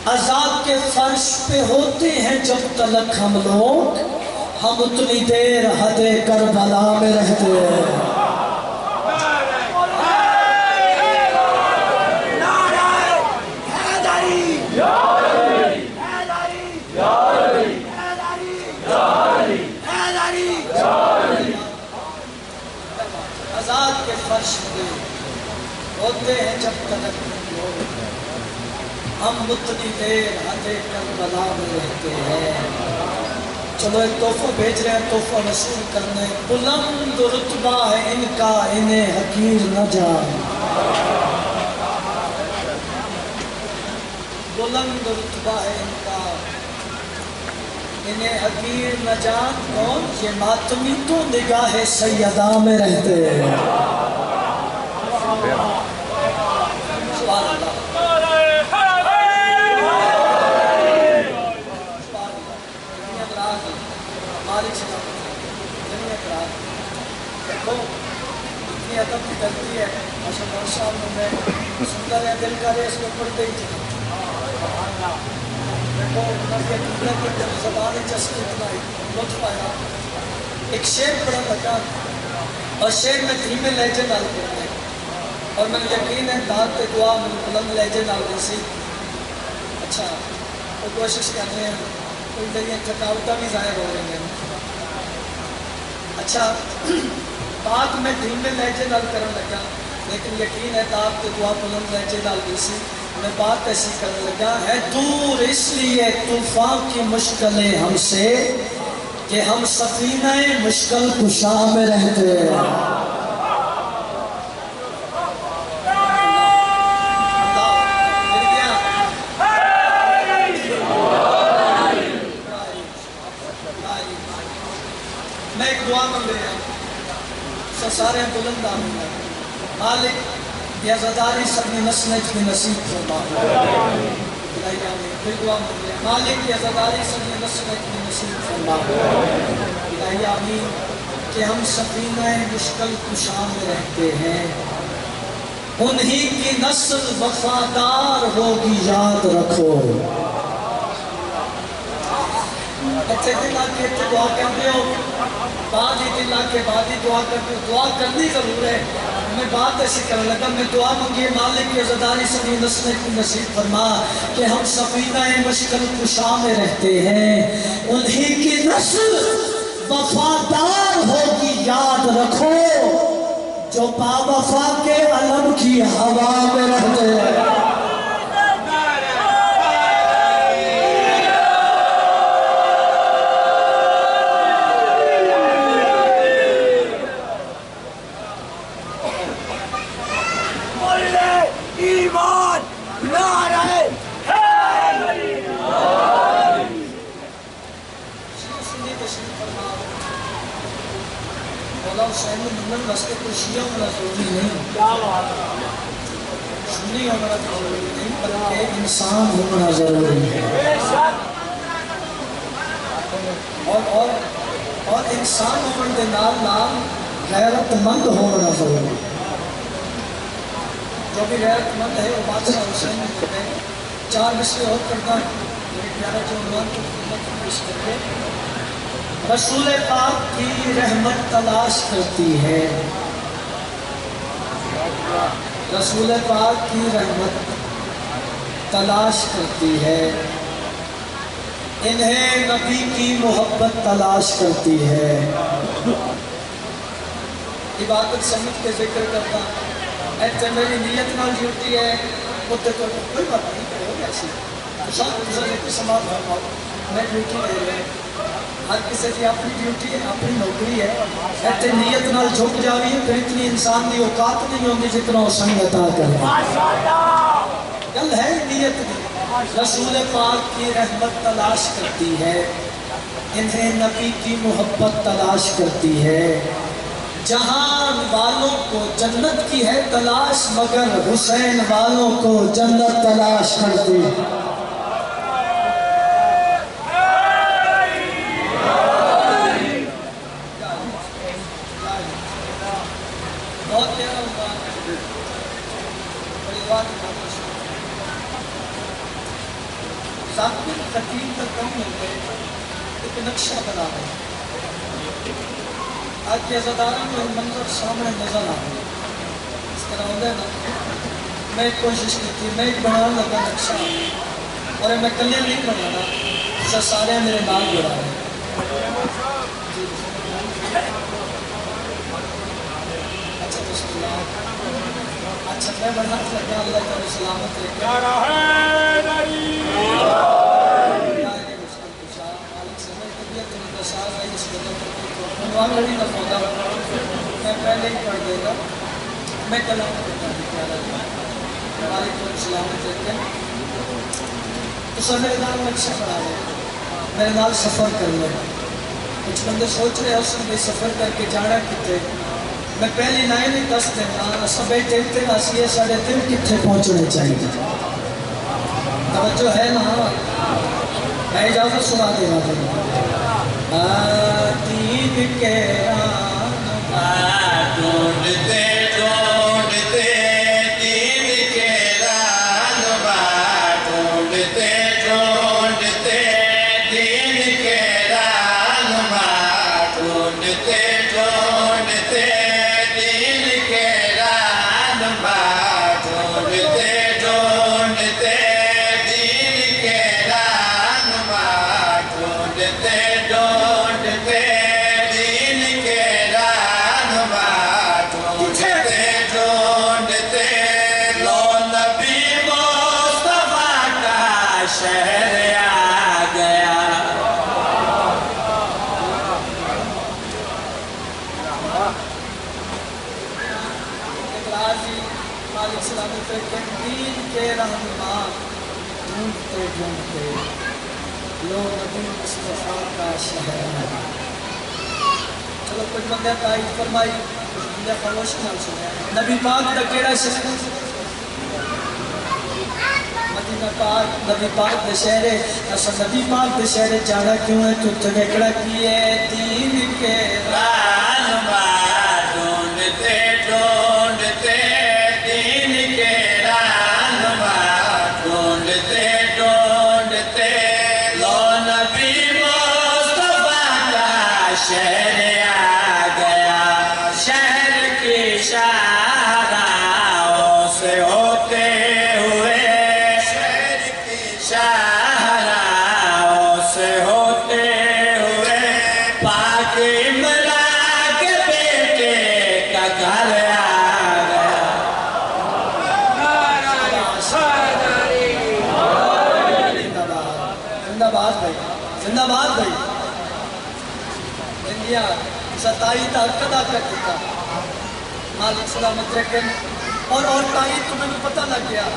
عذاب کے فرش پہ ہوتے ہیں جب تلک ہم لوگ ہم اتنی دیر حد کربلا میں رہتے ہیں عذاب کے فرش پہ ہوتے ہیں جب تلک ہم اتنی دیر حد کربلا میں رہتے ہیں چلو ایک تحفہ بھیج رہے ہیں تحفہ وصول کرنے بلند رتبہ ہے ان کا انہیں حقیر نہ جان بلند رتبہ ہے ان کا انہیں حقیر نہ جان کون یہ ماتمی تو نگاہ سیدہ میں رہتے ہیں سبحان اللہ مالک سے دنیا قرار دیکھو اتنی عدم کی غلطی ہے ماشاء اللہ صاحب میں سندر ہے دل کا ریس میں پڑھتے ہی تھے دیکھو نبی اکبر کی زبان چسکی اتنا لطف آیا ایک شعر پڑھا لگا اور شعر میں دھیمے لہجے نال پڑھنے اور میں یقین ہے دعات دعا میں بلند لہجے نال سی اچھا وہ کوشش کر رہے ہیں، میری تھکاوٹیں بھی ظاہر ہو رہی ہیں. اچھا بات میں دھیمے لہجے نال کرن لگا، لیکن یقین ہے آپ کے دعا بلند لہجے نال بھی سی. میں بات ایسی کرنے لگا ہے دور اس لیے طوفان کی مشکلیں ہم سے کہ ہم سفینہ مشکل کشا میں رہتے ہیں. میں ایک دعا مانگ رہا ہوں سارے بلند آمین. مالک یہ زداری سبنی نسنج کی نصیب فرما. پھر دعا مانگ رہا ہوں مالک یہ زداری سبنی نسنج کی نصیب فرما. الہی آمین کہ ہم سفینہ مشکل کشا میں رہتے ہیں، انہی کی نسل وفادار ہوگی یاد رکھو. اچھے دل آکے دعا کرتے ہو، بعد ہی دل آکے بعد ہی دعا کرتے ہو. دعا کرنی ضرور ہے. میں بات ایسی کرنے لگا، میں دعا مانگی مالک کی عزداری سبھی نسل کی نصیب فرما کہ ہم سفینہ مشکل کشا میں رہتے ہیں، انہی کی نسل وفادار ہوگی یاد رکھو جو با وفا کے علم کی ہوا میں رہتے ہیں. حسین منن واسطے کوئی شیعہ ہونا ضروری نہیں، سنی ہونا ضروری نہیں، بلکہ انسان ہونا ضروری ہے. اور انسان ہونے کے نال نال غیرت مند ہونا ضروری ہے. جو بھی غیرت مند ہے وہ بادشاہ حسین نے کہتے ہیں. 4 مصرے اور کرنا میرے پیارے جو عنوان کو خدمت میں پیش کر کے رسول پاک کی رحمت تلاش کرتی ہے. رسول پاک کی رحمت تلاش کرتی ہے، انہیں نبی کی محبت تلاش کرتی ہے. عبادت سمجھ کے ذکر کرتا ایسے میری نیت نال ڈیوٹی ہے مدے تو کوئی بات نہیں کرو ایسی سب گزرنے کی سماعت فرماؤ. میں ڈیوٹی دے رہے ہیں، ہر کسی کی اپنی ڈیوٹی ہے، اپنی نوکری ہے. ایسے نیت نال جھک جاوی ہے پھر اتنی انسان کی اوقات نہیں ہوتی جتنا حسین عطا کرے. گل ہے نیت کی. رسول پاک کی رحمت تلاش کرتی ہے، انہیں نبی کی محبت تلاش کرتی ہے. جہان والوں کو جنت کی ہے تلاش مگر حسین والوں کو جنت تلاش کرتی ہے. بہت پیارا ہوا بڑی بات ذاکر خطیب کا کم ہو گئے ایک نقشہ بنا ہے. آج کے عزاداروں میں منظر سامنے نظر آ گئے اس طرح ہوتا ہے نا. میں کوشش کی تھی، میں ایک بنا لگا نقشہ اور میں کلے نہیں بنانا اسے سارے میرے نال جڑا ہے. اچھا بسم اللہ. اچھا میں بنا لگا اللہ تعالی سلامت رکھے. میں پہلے ہی پڑھ دے گا. میں کلام کرتا ہوں ہماری کو سلامت رکھے. تو سر میرے نال نقشہ بنا لے، میرے نال سفر کر لے. کچھ بندے سوچ رہے اس نے سفر کر کے جانا کتنے. میں پہلی نائن ہی دس دینا سب دیکھتے اسی سارے دن کتنے پہنچنے چاہیے. توجہ ہے نا. میں اجازت سنا دے رہا دین کے ڈھونڈتے ڈھونڈتے دین کے رہنما، ڈھونڈتے ڈھونڈتے دین کے رہنما، ڈھونڈتے ڈھونڈتے دین کے رہنما، ڈھونڈتے ڈھونڈتے دین کے شہر آ گیا اقرازی مالک سلامی پہ دین کے رہنما ڈھونڈتے ڈھونڈتے لو نبی مصطفیٰ کا شہر ہے. چلو کچھ بندے تائید فرمائی، کچھ بندے خاموشی نال سنے. نبی پاک دا کیڑا شہر؟ مدینہ پاک، نبی پاک دے شہر. اصل نبی پاک دے شہر جانا کیوں ہے؟ تو تنکڑا کی ہے دین کے رہنما ڈھونڈتے ڈھونڈتے دین کے رہنما ڈھونڈتے ڈھونڈتے لو نبی مصطفیٰ کا شہر آ گیا. شہر کی شاہراہوں سے ہوتے ہوئے شہر کی شاہراہوں سے ہوتے ہوئے پاک عمران کے بیٹے کا گھر آ گیا. زندہ باد بھائی، زندہ باد بھائی. انڈیا ستائی تک ادا کر دیتا مالک سلامت رکھن. اور تائید تو میں نے پتہ لگ گیا.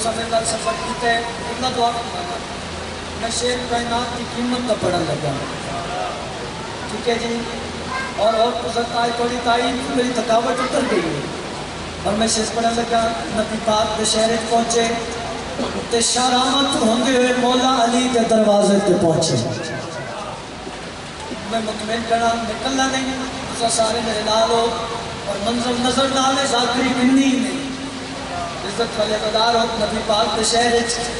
سفر کا سفر کیتا ہے اتنا دعا کرنا. میں شیر کائنات کی قیمت کا پڑھن لگا. ٹھیک ہے جی. اور ستائی تھوڑی تائید میری تھکاوٹ اتر گئی اور میں شیر پڑھن لگا. نبی پاک دے شہر پہنچے تے شارامت ہوندے ہوئے مولا علی کے دروازے تے پہنچے. میں مطمئن کرنا نکلنا نہیں، اسا سارے میرے نال ہو اور منظر نظر نال ذاکری کنی نہیں. عزت والے قدار ہو نبی پاک دے شہر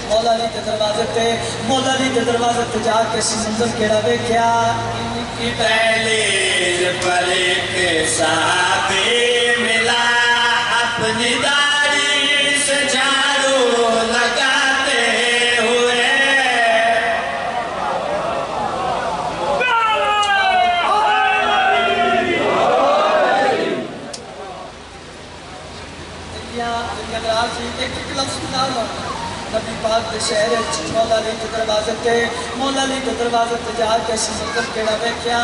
مولا علی کے دروازے تے، مولا علی کے دروازے تے جا کے سی منظر کیڑا ویکھیا. کی دہلیز پر ایک صحابی ملا اپنی داڑھی سے جھاڑو لگاتے ہوئے. ایک لفظ نہ لو. نبی پاک دے شہر مولا علی کے دروازے تے، مولا علی کے دروازے تے جا کے سی منظر کیڑا ویکھیا.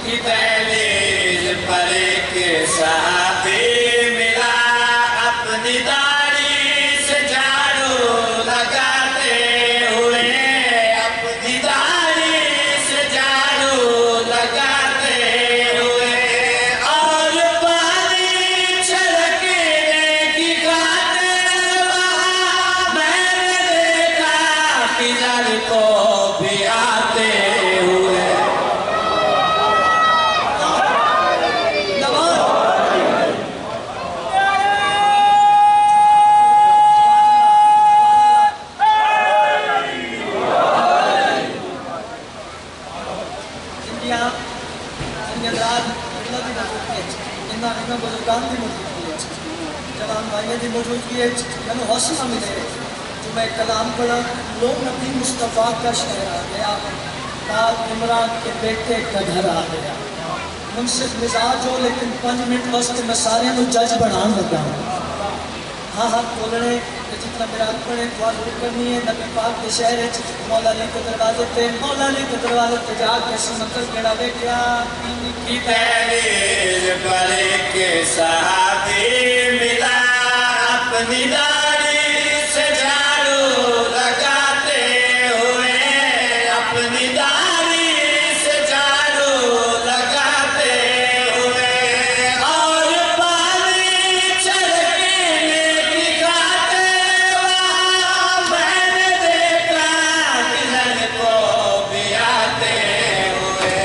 کی دہلیز پر ایک صحابی ملا اپنی داڑھی سے جھاڑو لگاتے ہوئے. اپنی داڑھی سے جھاڑو لگاتے ہوئے اور پانی چھڑکنے کی خاطر وہاں میں نے دیکھا کدھر کو بھی آتے ہوئے. میں حوصلہ ملے جو میں کلام پڑھا. لوگ نبی مصطفیٰ کا شہر آ گیا، پاک عمران کے بیٹے کا گھر آ گیا. منصف مزاج ہو لیکن 5 منٹ واسطے میں سارے نو جج بنان لگا. ہاں ہاں بولنے جتنا میرا پڑھے دعا ضرور کرنی ہے. نبی پاک کے شہر مولا علی کے دروازے تے، مولا علی کے دروازے تے جا کے سی منظر کیڑا ویکھیا. کی دہلیز پر ایک صحابی ملا اپنی داڑھی سے جھاڑو لگاتے ہوئے. اپنی داڑھی سے جھاڑو لگاتے ہوئے اور پانی چھڑکنے کی خاطر وہاں میں نے دیکھا کدھر کو بھی آتے ہوئے.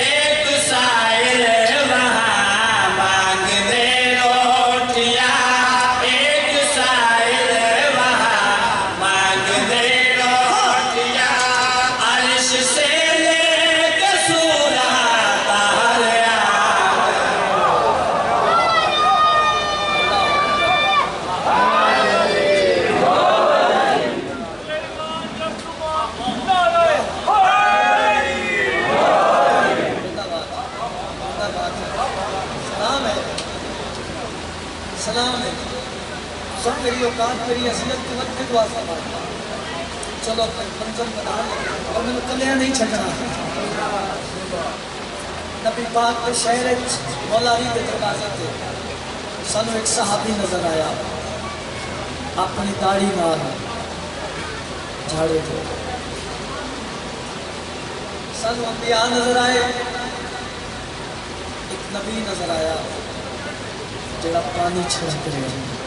ایک سائل وہاں مانگنے روٹیاں. ایک سائل وہاں مانگنے روٹیاں. عرش سے لے کے سورہ طاہر آ گئے. سلام ہے، سلام ہے. سب میری اوقات میری حیثیت کی وقت دعا فرمائے. چلو منظر بنا اور میں کلیا نہیں چھڑنا نبی پاک کے شہر مولا علی کے دروازے تے سانو ایک صحابی نظر آیا اپنی داڑھی نال جھاڑے تھے سانو انبیاء نظر آئے ایک نبی نظر آیا جڑا پانی چھڑک رہے ہیں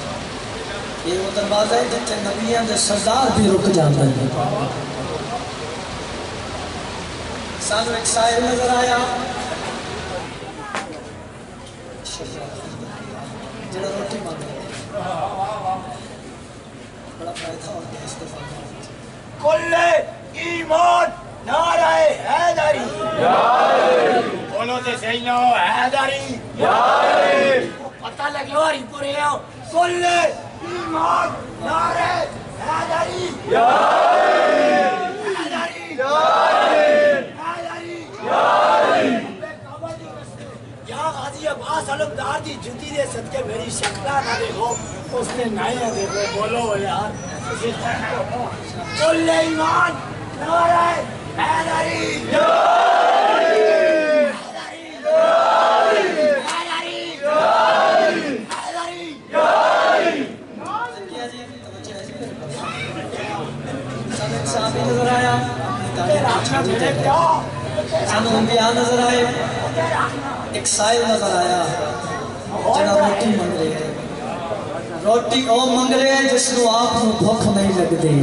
یہ وہ دروازہ ہے جتے نبیاں دے سردار بھی رک جاتے ہیں سانو ایک سائل نظر آیا جڑا روٹی مانگ رہے بڑا فائدہ ہو گیا اس دفعہ کل ایمان نعرہ حیدری بولو تے صحیح نہ ہو حیدری پتہ لگے ہو پورے ہو کل ایمان نعرہ حیدری یا غازی عباس علمدار دی جتی دے صدقے میری شکلہ نہ دیکھو اس نے نائیں دیکھو بولو یار کل ایمان نعرہ حیدری صحابی نظر آیا سانو انبیاء نظر آئے ایک سائل نظر آیا جڑا روٹی منگ رہے ہیں روٹی او منگ رہے ہیں جس کو آپ کو بھوک نہیں لگ دی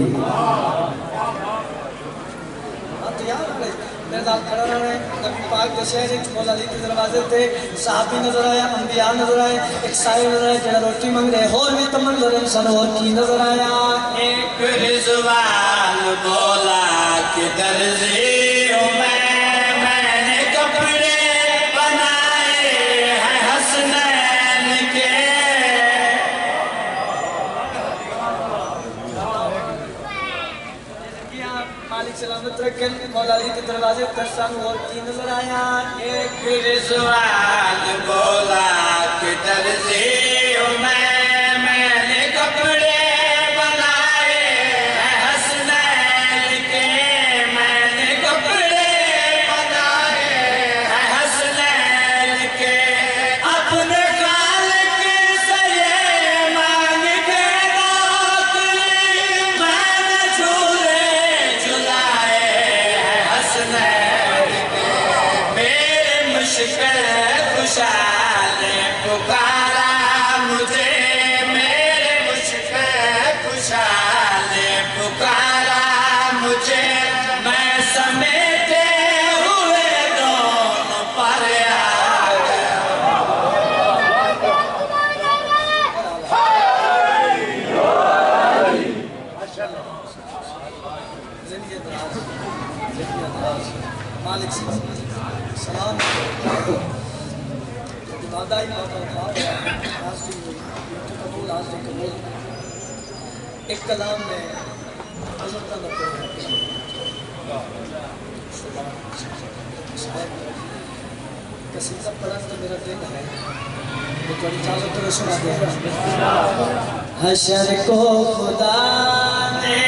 میرے ساتھ کھڑا رہا ہے نبی پاک کے شہر ایک مولا علی کے دروازے تھے صحابی نظر آیا انبیاء نظر آئے ایک سائل نظر آیا جڑا روٹی منگ رہے اور بھی تمنظر انسان اور کی نظر آیا ایک رضوان بولا کہ درزی ہوں میں نے کپڑے بنائے ہیں حسنین کے مالک سلامت رکھن مولا علی کے دروازے پر سانو اور کی نظر آیا ایک رضوان بولا کہ درزی ہوں میں نے کپڑے بنائے ہیں حسنین کے میں نے کپڑے بنائے ہیں حسنین کے اپنے خالق سے یہ مانگ کے نوکری میں نے جھولے جھلائے ہیں حسنین کے میرے مشکل خوشحال نے پکارا مجھے میرے مشکل خوشحال نے پکارا مجھے میں سمیٹے ہوئے دونوں پر آ گیا زندگی دراز مالک سلام وعدہ ہی موقع حاضری ہوئی قبول حاضری قبول ایک کلام میں حضرت کا قصیدہ پڑھا تو میرا دل ہے وہ تھوڑی اجازت تو سنا دیا حشر کو خدا نے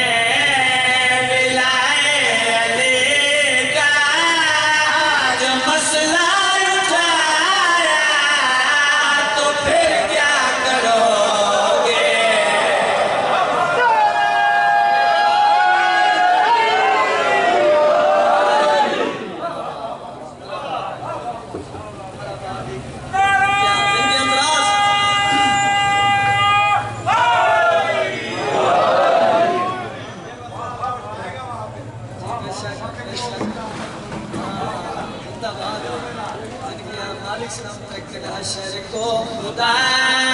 مالک سلام تک حشر کو خدا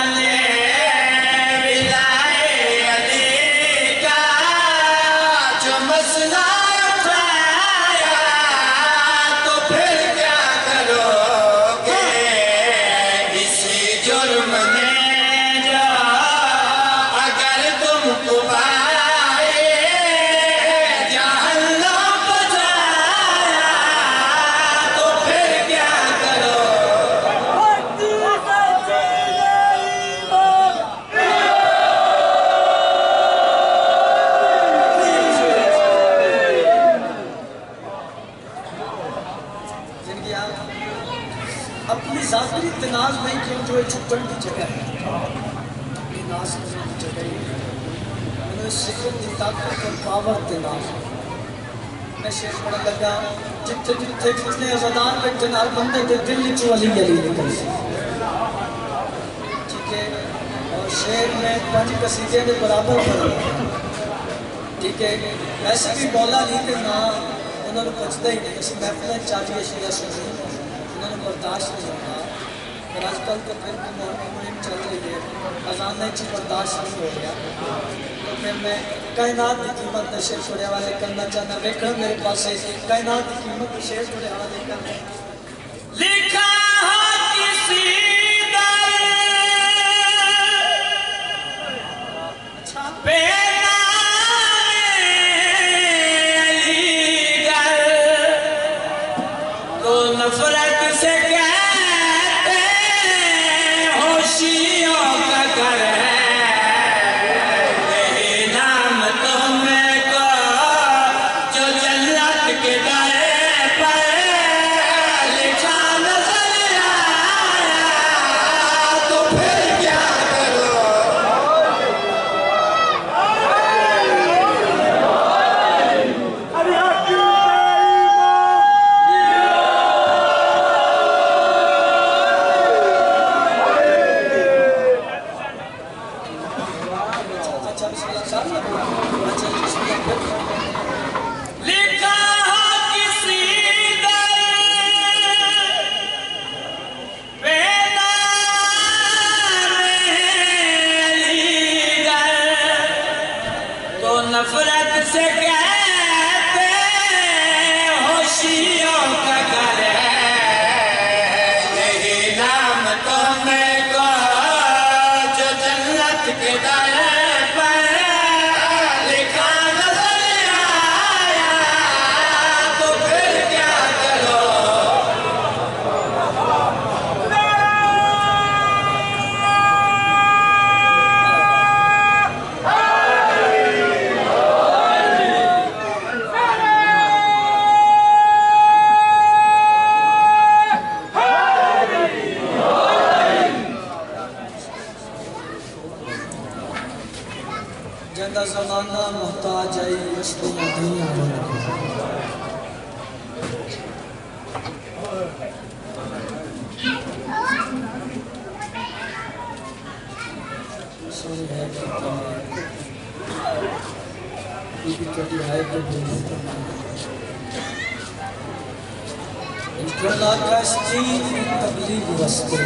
نے ولائے علی کا جو مسئلہ اٹھایا تو پھر کیا کرو گے اسی جرم نے جو اگر تم کو پائے جہنم بجایا تو پھر کیا کرو جو چھٹن کی جگہ ہے اپنی ناز کرنے کی جگہ ہے میں اس سکر کی طاقت اور پاور کے ناز میں شیخ پڑھا لگا جتنے ازادان بیٹھے ہر بندے کے دل چو علی علی نکل سی ٹھیک ہے اور شعر میں 5 قصیدے کے برابر پڑھا ٹھیک ہے ایسے بھی مولا علی کے نام انہوں نے پچھتا ہی نہیں اس محفلیں چاہیے اشیاء سنی انہوں نے برداشت نہیں ہوتا اور آج کل تو پھر مہم چل رہی ہے اذانیں چی برداشت نہیں ہو گیا تو پھر میں کائنات کی قیمت شیر چھوڑے والے کرنا چاہنا دیکھنا میرے پاس ہے کائنات کی قیمت شیر چھوڑے والے کرنا لکھا کسی نفرت سے کہتے ہوشیوں کا گھر ہے یہی نام تمہیں کو جو جنت کے در پر لکھا نظر آیا تو پھر کیا کرو نفرت سے کہتے ہوشیوں کا گھر ہے یہی نام تمہیں کو جو جنت کے در پر لکھا نظر آیا تو پھر کیا کرو جندہ زمانہ محتاج آئی رشتیاں دنیا بنا سوری ہے یہ بھی کبھی آئے تو انکرلا کا اسجید تبلیغ وستے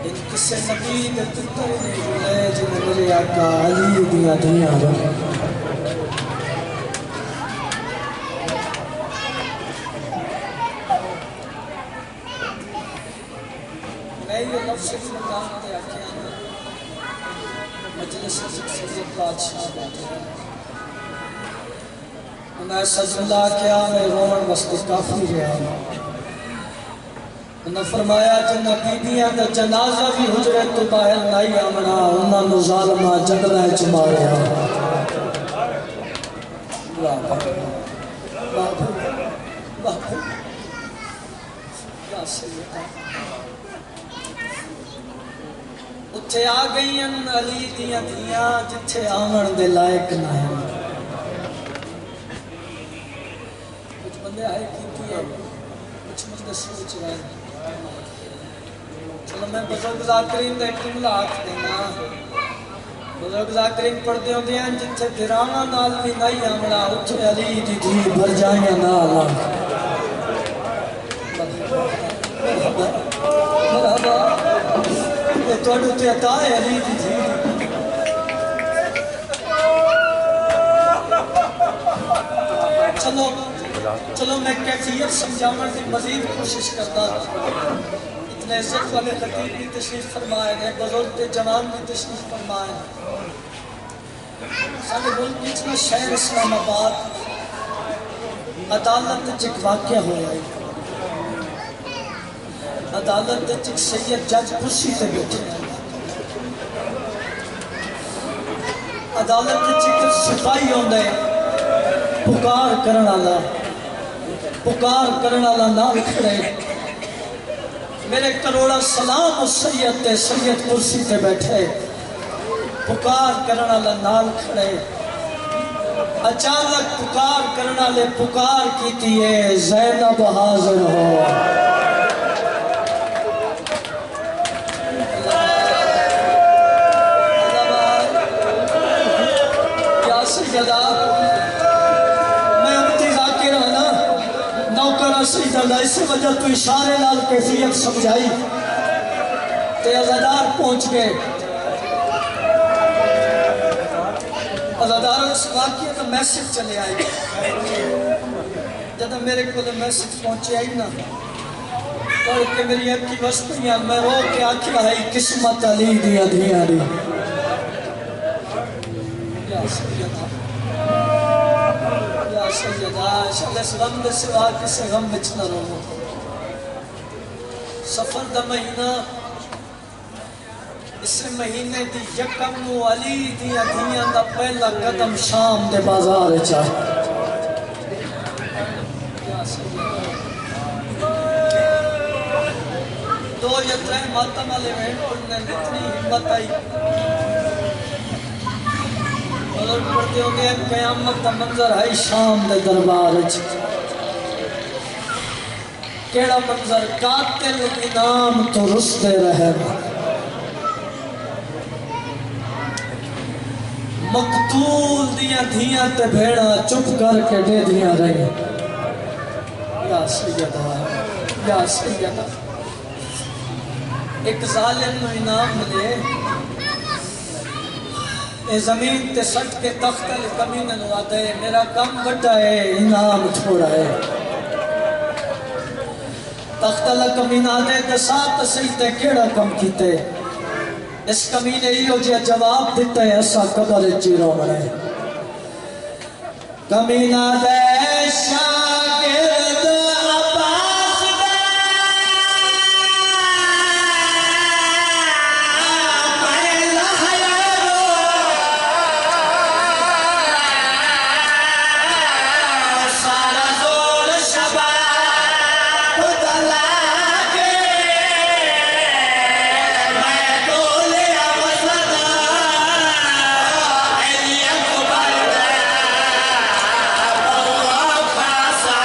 ان کسے نبی دے تتر نے جلے جنہیں میرے آقا علی دیا دنیا رہا میں یہ لفظ فرقان دے آکے آنا مجلس سید بادشاہ بیٹھے میں سجدہ کیا میں رومن وسط کافی رہا انہوں نے فرمایا جنہ بیبیاں دا جنازہ بھی حجرے تو باہر نہیں آمنا انہوں نے ظالمہ جنگلہ چماریا اتھے آ گئی ان علی دیاں دیاں جتھے آمن دے لائق نہ ہیں کچھ بندے آئے کی ہے کچھ مجھے سوچ رہے ہیں چلو میں بزرگ ذاکرین دے جملہ آکھ دینا بزرگ ذاکرین پڑھ دے ہوندے ہیں جتھے دراما نال بھی نہیں آمڑا اتھے علی دی دھی بھر جائیں نالا مرحبا یہ توڑ اتھے عطا ہے علی دی دھی چلو میں کیفیت سمجھاؤں کی مزید کوشش کرتا اتنے عزت والے خطیب بھی تشریف فرمائے ہیں بزرگ جوان بھی تشریف فرمائے ہیں سارے ملک اتنا شہر اسلام آباد عدالت چک واقعہ ہو رہا ہے عدالت چک سید جج کرسی سے بیٹھے عدالت چک سپاہی ہوندے پکار کرن والا نال کھڑے میرے کروڑا سلام اس سید تے، سید کرسی تے بیٹھے، پکار کرنا نال کھڑے، اچانک پکار کرنا لے پکار کیتی ہے، زینب حاضر ہو۔ یا سیدہ، میں امتی ذاکر ہوں نا، نوکرہ سیدہ، اس وجہ تو اشارے نال کیفیت سمجھائی تے عزادار پہنچ گئے۔ عزاداروں اس واقعے کا میسج چلے آئی، جب میرے کو میسج پہنچے آئی نا، پڑھ کے میری اکی وسطیاں، میں رو کے آکھیا ہے قسمت علی دیا دیا دی۔ یا سیدہ، یا سیدہ، شاید اس غم دے سوا کسے غم بچ نہ رو۔ سفر دا مہینہ، اس مہینے دی یکم نو علی دیا دیا دا پہلا قدم شام دے بازار چاہے۔ دو یا ترے ماتم والے وین پڑھنے اتنی ہمت آئی، اور پڑھتے ہو گئے قیامت دا منظر ہے شام دے دربار چاہے۔ کیڑا منظر، قاتل انعام تو رستے رہے، مقتول دیاں دھیاں تے بھیڑا چپ کر کے دے دیاں رہے۔ یا سیدہ، یا سیدہ، ایک ظالم نو انعام ملے، اے زمین تے سٹ کے تخت علی کمینے نو آتا ہے، میرا کم بڑا ہے، انعام تھوڑا ہے۔ تخت علی کمینے آتا ہے، دسات سیدے کیڑا کم کیتے، اس کمینے ہی جی جواب دیتا ہے، ایسا قبر چیروں بڑے۔ کمینہ دے شاگرد عباس دے، پہلا حیارو، سارا زور شباب دلا کے، میں دولے عبسدہ، علی اکبر دے، بہت خاصا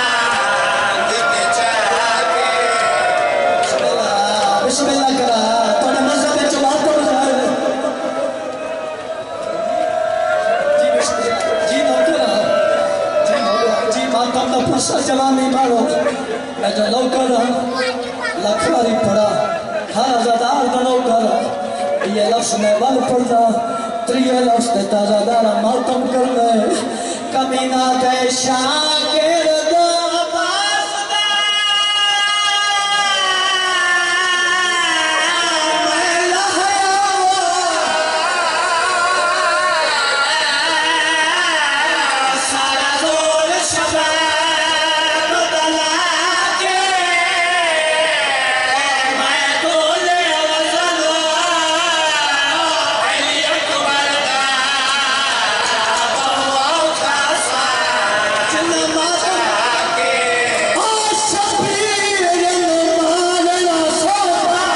دکھ چاہے۔ بسم اللہ کرا، توڑے مذہب میں چبات ہو جائے۔ جی بسم اللہ، جی نوکرہ، جی نوکرہ، جی ماتم دا پرسا جوانی مارو، میں جو نوکرہ لکھواری پڑھا، ہر عزادار دا نوکرہ، یہ لفظ میں ول پڑھا، تریے لفظ دیتا عزادارہ ماتم کرنے، کمینہ دے شاگرد عباس دے، پہلا حیارو، سارا زور شباب دلا کے، میں دولے عبسدہ، علی اکبر دا، بہت خاصا جن ماتم کے، شبیر مالنا سوتا،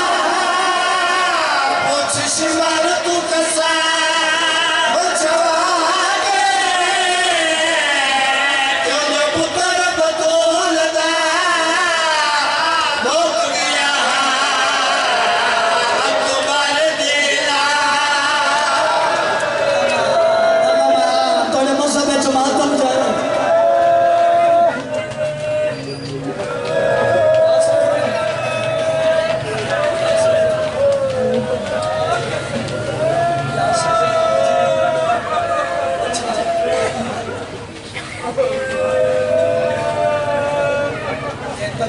پوچھ شمار تو کسا، بچوانے، کیوں جو پتر بدول دا، بھوک گیا اکبر دینا۔ توڑے مذہب ہے جو ماتم جائے۔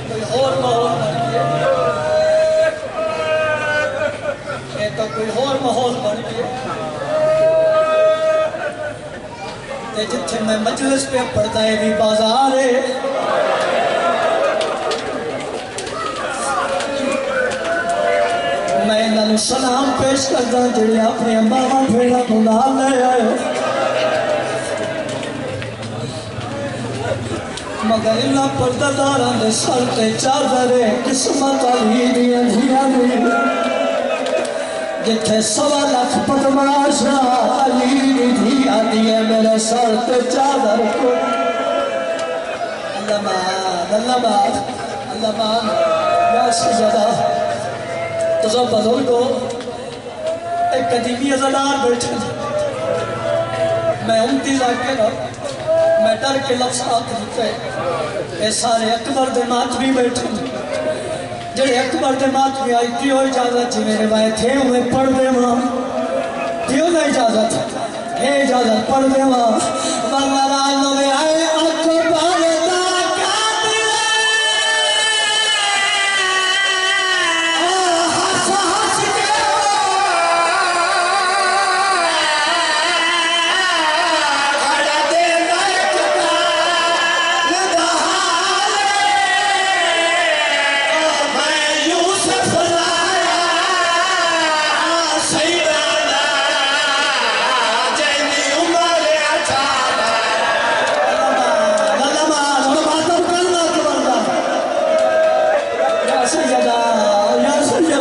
کوئی اور ماحول بن گیا، یہ تو کوئی اور ماحول بن گیا، تے جتھے میں مجلس پہ پڑھتا ہے بھی بازار ہے، میں انہوں سلام پیش کرتا جڑے اپنے امباواں بھیڑا کو نال لے آئے، مگر اللہ پردہ داران دے سر تے چادر قسمت علی دیا دیا دیا جتھے 1.25 لاکھ بدماشا علی دیا دیا میرے سر تے چادر کو اللہ مان اللہ مان اللہ مان یا سجدہ تو بزرگو ایک قدیمی ازادار بیٹھے میں امتی ذاکرہ میں ڈر کے لفظ آتے ہوتے اے سارے اکبر دے ماتمی بیٹھے جڑے اکبر دے ماتمی آئی دیو اجازت جی میرے بھائی تھے ہوئے پڑھ دے ماں دیو نا اجازت اے اجازت پڑھ دے ماں مرمرانوں میں آئے اکبر دا قادر ہس ہس کے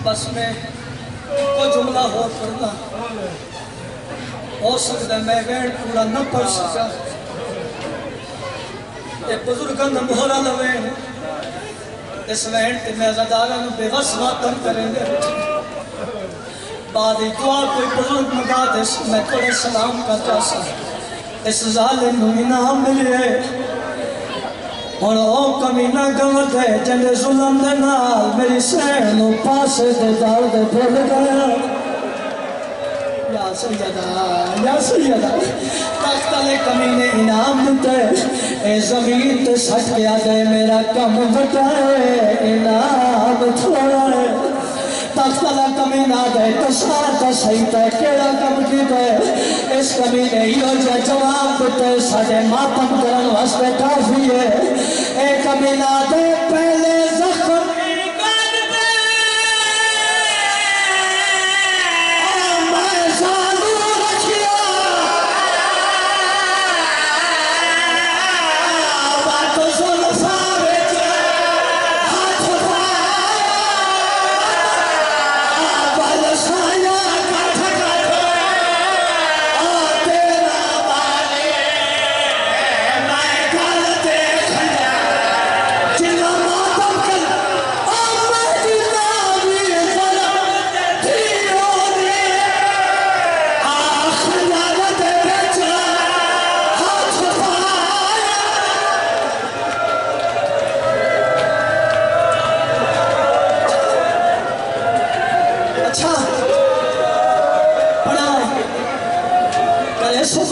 بس میں کوئی جملہ ہو پڑھنا ہو سکتا میں وین پورا نہ پڑھ سکا ایک بزرگاں نہ مہرہ لوین اس وین تے میں ازادارہ نو بے غص ماتم کریں گے بعد دعا کوئی بزرگ مگا دے میں تھوڑے سلام کرتا سا اس ظالم نو انعام ملے اور او کمینہ گمت ہے جنہیں ظلم دے نال میری سینوں پاسے دے دار دے بھول گیا یا سیدہ تخت علی کمینے انعام دیتے اے زمین تے سٹ گیا دے میرا کم بٹائے انعام تھوڑا ہے تخت علی کمینہ دے تو صحیح تے کیڑا کم کی دے اس کمینے ہیو جے جواب دیتے ساڑے ماتم کرن واسطے کافی ہے اے کمینہ دے پہلے زخم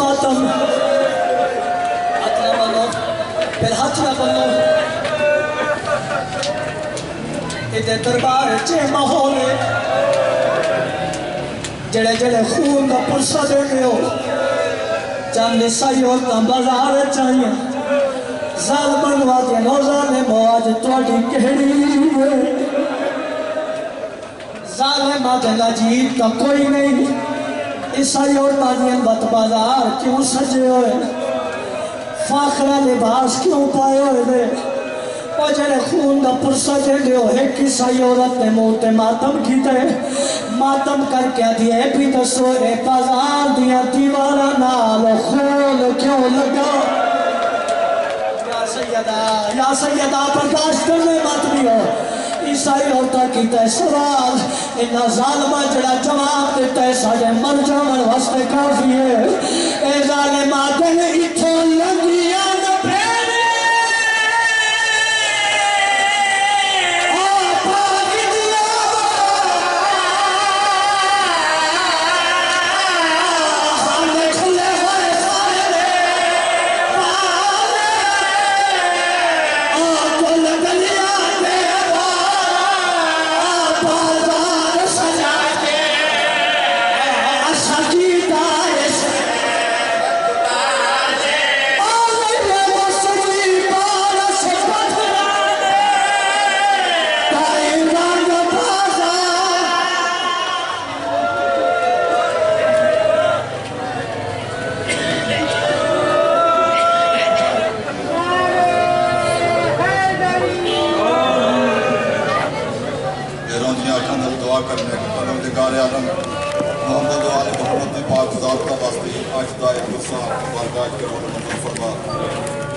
ماتم اتنا بنو پھر ہاتھ نہ بنو ادھے دربار چے ماحولے جڑے جڑے خون کا پرسہ دے گئے ہو چاند نسائی عورتاں بازار چاہیے ظالمان وادی نو ظالم آج توڑی کہڑی ظالم آج نجیب کا کوئی نہیں عیسائی اور تاجین بت بازار کیوں سجے ہوئے فاخرہ لباس کیوں پائے ہوئے اور جنہیں خون دا پرسہ دے گئے ہو ایک عیسائی عورت نے موتے ماتم کی تے ماتم کر کے دیئے بھی دسو اے بازار دیا دیوارہ نال خون کیوں لگا یا سیدہ برداشت کرنے ماتمی ہو عیسائی عورتاں کیتا ہے سوال انہاں ظالمہ جڑا جواب دیتا ہے ساڑے مر جاون واسطے کافی ہے اے ظالمہ دن اتھوں لگیاں نہ پھیرے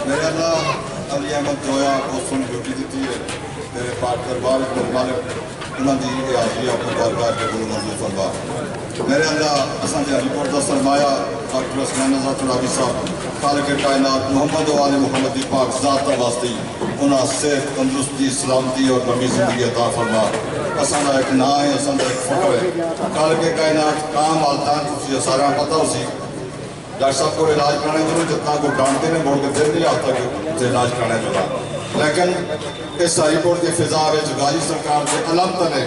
میرے اللہ علی احمد جویا کو سن ڈیوٹی دیتی ہے میرے پاک دربار کے مالک انہوں نے حاضری اپنے بارگاہ کے گل منظور فرما میرے اللہ اساں دے رپورٹ دا سرمایہ ڈاکٹر عثمان نظر ترابی صاحب خالق کائنات محمد و آل محمد دی پاک ذات واسطے انہاں صحت تندرستی سلامتی اور لمبی زندگی عطا فرما اساں دا ایک نا ہے اساں دا ایک فخر ہے خالق کائنات کام حالتان تسی سارا پتہ ہو سی ڈاکٹر صاحب کو علاج کرانے جو جتنا کو ڈانٹتے ہیں بڑھ کے دل نہیں آتا کہ علاج کرانے جو لیکن اس ساری پورٹ کی فضا ہے جگاجی سرکار کے علم تلے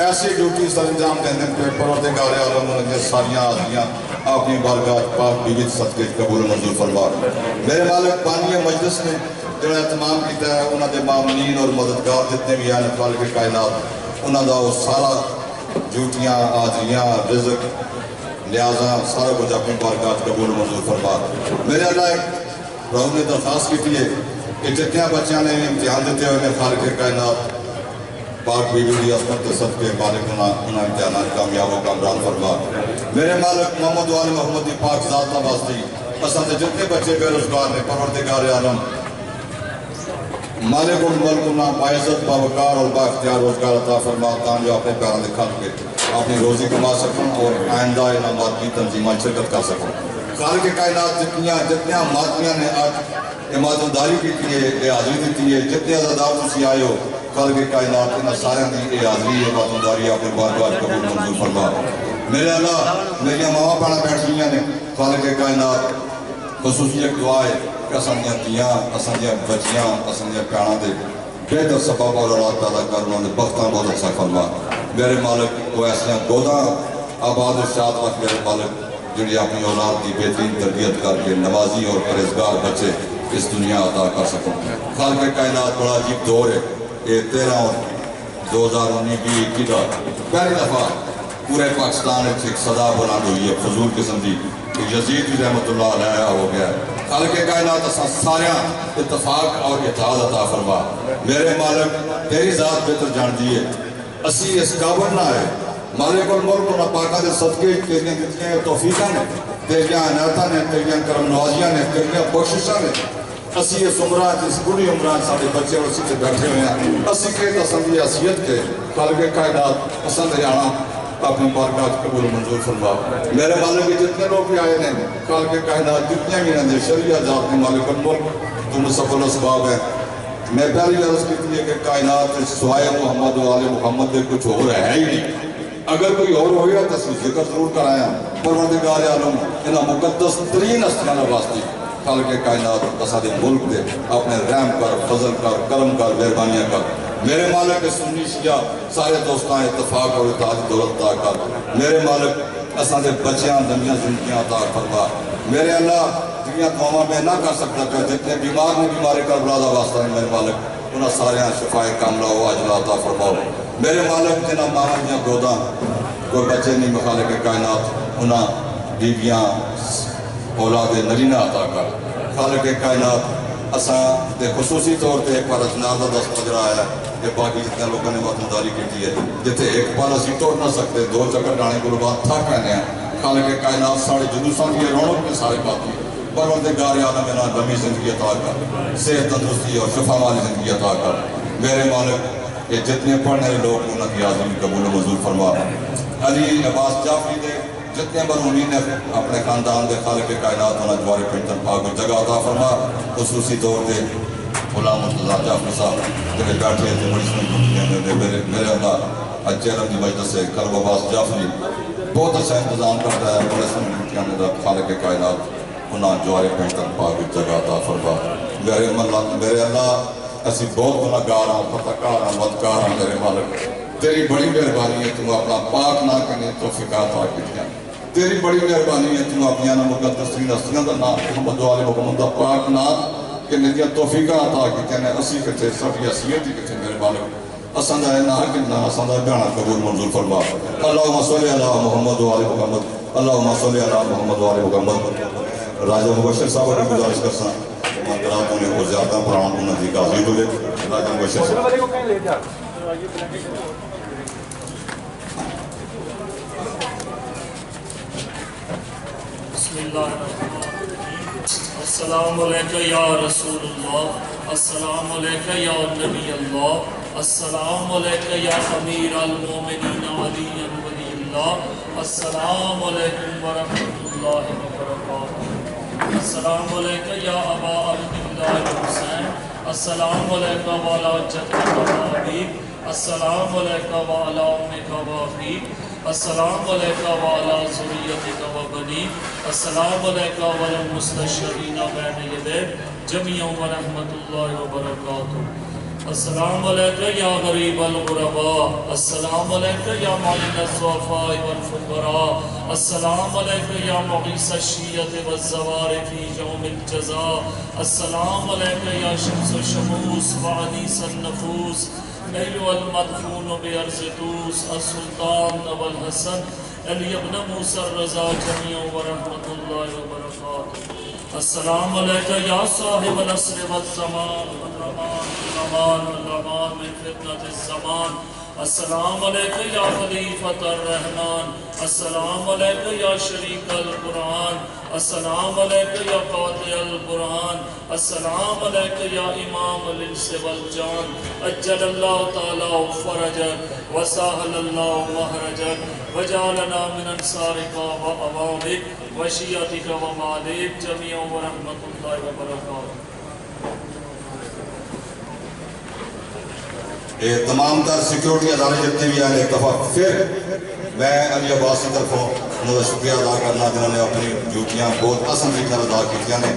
ایسی ڈیوٹی سر انجام دینے پہ پروردگار عالم نے ساریاں آدمیاں اپنی بارگاہ پاک بیوی صدقے قبول منظور فرما میرے مالک بانی مجلس نے جو اہتمام کیتا ہے انہوں نے معاملین اور مددگار جتنے بھی ہیں خالق کائنات انہوں دا وہ سارا ڈیوٹیاں آدمیاں رزق لہذا سارا کچھ اپنی بارگاہ قبول منظور فرما میرے اللہ ایک رہو نے درخواست کی ہے کہ جتنے بچیاں نے امتحان دیتے ہوئے خالق کائنات پاک بیوی دی عظمت کے صدقے مالک انہاں امتحانات کامیاب و کامران فرما میرے مالک محمد و آل محمد دی پاک ذات واسطے اصل جتنے بچے بے روزگار نے پروردگار عالم مالک الملک انہاں باعزت باوقار اور با اختیار روزگار عطا فرما تاں جو اپنے پیروں دے کھل کے اپنی روزی کما سکوں اور آئندہ انعامات کی تنظیمیں شرکت کر سکوں خالق کائنات جتنیاں مادمیاں نے آج عمادتداری کی ہے حاضری دیتی ہے جتنے عزادار تسی آئے ہو خالق کائنات انہاں سارے دی حاضری عمادتداری اپنے بارگاہ قبول منظور فرما میرے اللہ میری ماں پڑھا بیٹھ گئی نے خالق کائنات خصوصی ایک دعا ہے کہ اساں دیاں اساں دیاں بچیاں اساں دیاں پیاراں دے بہتر سبب اور اولاد پیدا کر انہوں نے بختاں بہت اچھا فرما میرے مالک وہ ایسے گوداں آباد و شاد وقت میرے مالک جنہیں اپنی اولاد کی بہترین تربیت کر کے نوازی اور پرہیزگار بچے اس دنیا عطا کر سکوں خالق کائنات بڑا عجیب دور ہے کہ 13/2019 کا پہلی دفعہ پورے پاکستان ایک صدا بلند ہوئی ہے فضول قسم کی کہ یزید بھی رحمت اللہ علیہ ہو گیا ہے خالق کائنات اساں سارے اتفاق اور اتحاد عطا فرما میرے مالک تیری ذات بہتر جان دیئے اسی اس قابل نہ ہے مالک الملک انہاں پاکہ دے صدقے تیریاں دیتیاں توفیقہ نے تیریاں عنایتاں نے تیریاں کرم نوازیاں نے تیریاں بخششاں نے اسی اس عمران جس بڑی عمران سارے بچے اور اسی سے بیٹھے ہوئے ہیں اسی کے تصندی حیثیت کے خالق کائنات پسند آنا اپنی بارگاہ قبول منظور فرما میرے مالک کے جتنے لوگ بھی آئے ہیں خالق کائنات جتنے بھی ہیں شریعہ ذات میں مالک الملک تو مصف الاسباب ہے میں پہلی عرض کی ہے کہ کائنات سوائے محمد و آل محمد دے کچھ اور ہے ہی نہیں اگر کوئی اور ہویا تو اسی ذکر ضرور کرایا پروردگار عالم انہاں مقدس ترین استعمال واسطے خالق کائنات اساد ملک دے اپنے رحم کر فضل کر کرم کر مہربانیاں کر میرے مالک سنی شیعہ سارے دوستان اتفاق اور اتحاد دولت عطا کر میرے مالک اساد بچیاں دنیا زندگیاں عطا فرما میرے اللہ دنیا دعاواں میں نہ کر سکتا کہ جتنے بیمار نے بیماری کربلا دا واسطہ ہے میرے مالک انہاں سارے شفائے کاملہ و عاجلہ عطا فرماؤ میرے مالک جنہاں ماں دیاں گوداں کوئی بچے نہیں خالق کائنات انہاں بیویاں اولاد نرینہ عطا کر خالق کائنات اساں دے خصوصی طور تے ایک بار جنازہ دست نظر آیا ہے کہ باقی جتنے لوگوں نے وطنداری کی ہے جتے ایک بار اسی توڑ نہ سکتے دو چکر ڈانے کو بعد تھک رہنے ہیں خالق کائنات ساڑھے جلوساں کی رونق میں سارے باقی پروردگار عالم انہاں لمبی زندگی عطا کر صحت تندرستی اور شفا والی زندگی عطا کر میرے مالک کہ جتنے پڑھنے والے لوگ انہوں کی آزمی قبول و منظور فرما. علی عباس جعفری دے جتنے مرحومین نے اپنے خاندان دے خالق کائنات ہونا جوارے پنٹن پاک کو جگہ عطا فرما. خصوصی طور دے غلام مرتضیٰ جعفری صاحب جنہیں بیٹھے تھے بڑی سنت میرے اللہ اجرم دی مجلس سے کرب عباس جعفری بہت اچھا انتظام کرتا ہے. بڑے سنت خالق کائنات انہاں جوارے پنٹن پاک کو جگہ عطا فرما. میرے اللہ اسی بہت گناہگار ہاں، خطاکار ہاں، بدکار ہاں. میرے مالک تیری بڑی مہربانی ہے تم اپنا پاک نہ کرنے توفیقات آ کے دیا. تیری بڑی مہربانی ہے تم اپنی آنا مقدسین ہستیاں دا نام محمد علی محمد دا پاک نہ کرنے دیا توفیقات آ کے دیا. اسی کتے سب حیثیت ہی کتے میرے مالک اساں دا نہ کرنا اساں دا بیان قبول منظور فرما. اللہم صلی علی محمد علی محمد. اللہم صلی علی محمد علی محمد. راجہ مبشر صاحب کی گزارش کرساں مقرات ہونے کو زیادہ پران کو نزدیک حاضر ہو لے. راجہ مبشر صاحب بسم اللہ الرحمن الرحیم. السلام علیکہ یا رسول اللہ. السلام علیکہ یا نبی اللہ. السلام علیکہ یا امیر المومنین علی ولی اللہ. السلام علیکم ورحمۃ اللہ وبرکاتہ. السلام علیکہ یا ابا عبداللہ الحسین. السلام علیکہ والا جدک و حبیب. السلام علیکہ والا امک و ابیک. السلام علیکہ وعلا ذریتک و بنی. السلام علیکہ والمستشرین بین یدیک جميعا ورحمۃ اللہ وبرکاتہ. السلام علیکہ یا غریب الغرباء. السلام علیکہ یا معین الضعفاء والفقراء. السلام علیکہ یا مغیث الشیعۃ والزوار فی یوم الجزاء. السلام علیکہ یا شمس الشموس وعنیس النفوس نیل المدفون بیرز توس. السلطان ابو الحسن علی ابن موسیٰ الرضا جميعا ورحمۃ اللہ وبرکاتہ. السلام علیکہ یا صاحب العصر والزمان والرمان من فتنة الزمان. السلام علیکہ یا خلیفۃ الرحمن. السلام علیکہ یا شریک القرآن. السلام علیکہ یا قاطع القرآن. السلام علیکہ یا امام الانس والجان. اجل اللہ تعالی فرجک وساہل اللہ مہرجک وجعلنا من انصارک وعوانک وشیعتک ومالک جميعا ورحمۃ اللہ وبرکاتہ. تمام تر سیکیورٹی ادارے جتنے بھی آئے ایک دفعہ پھر میں علی عباس کی طرفوں شکریہ ادا کرنا جنہوں نے اپنی ڈیوٹیاں بہت آسان طریقے ادا کی نے.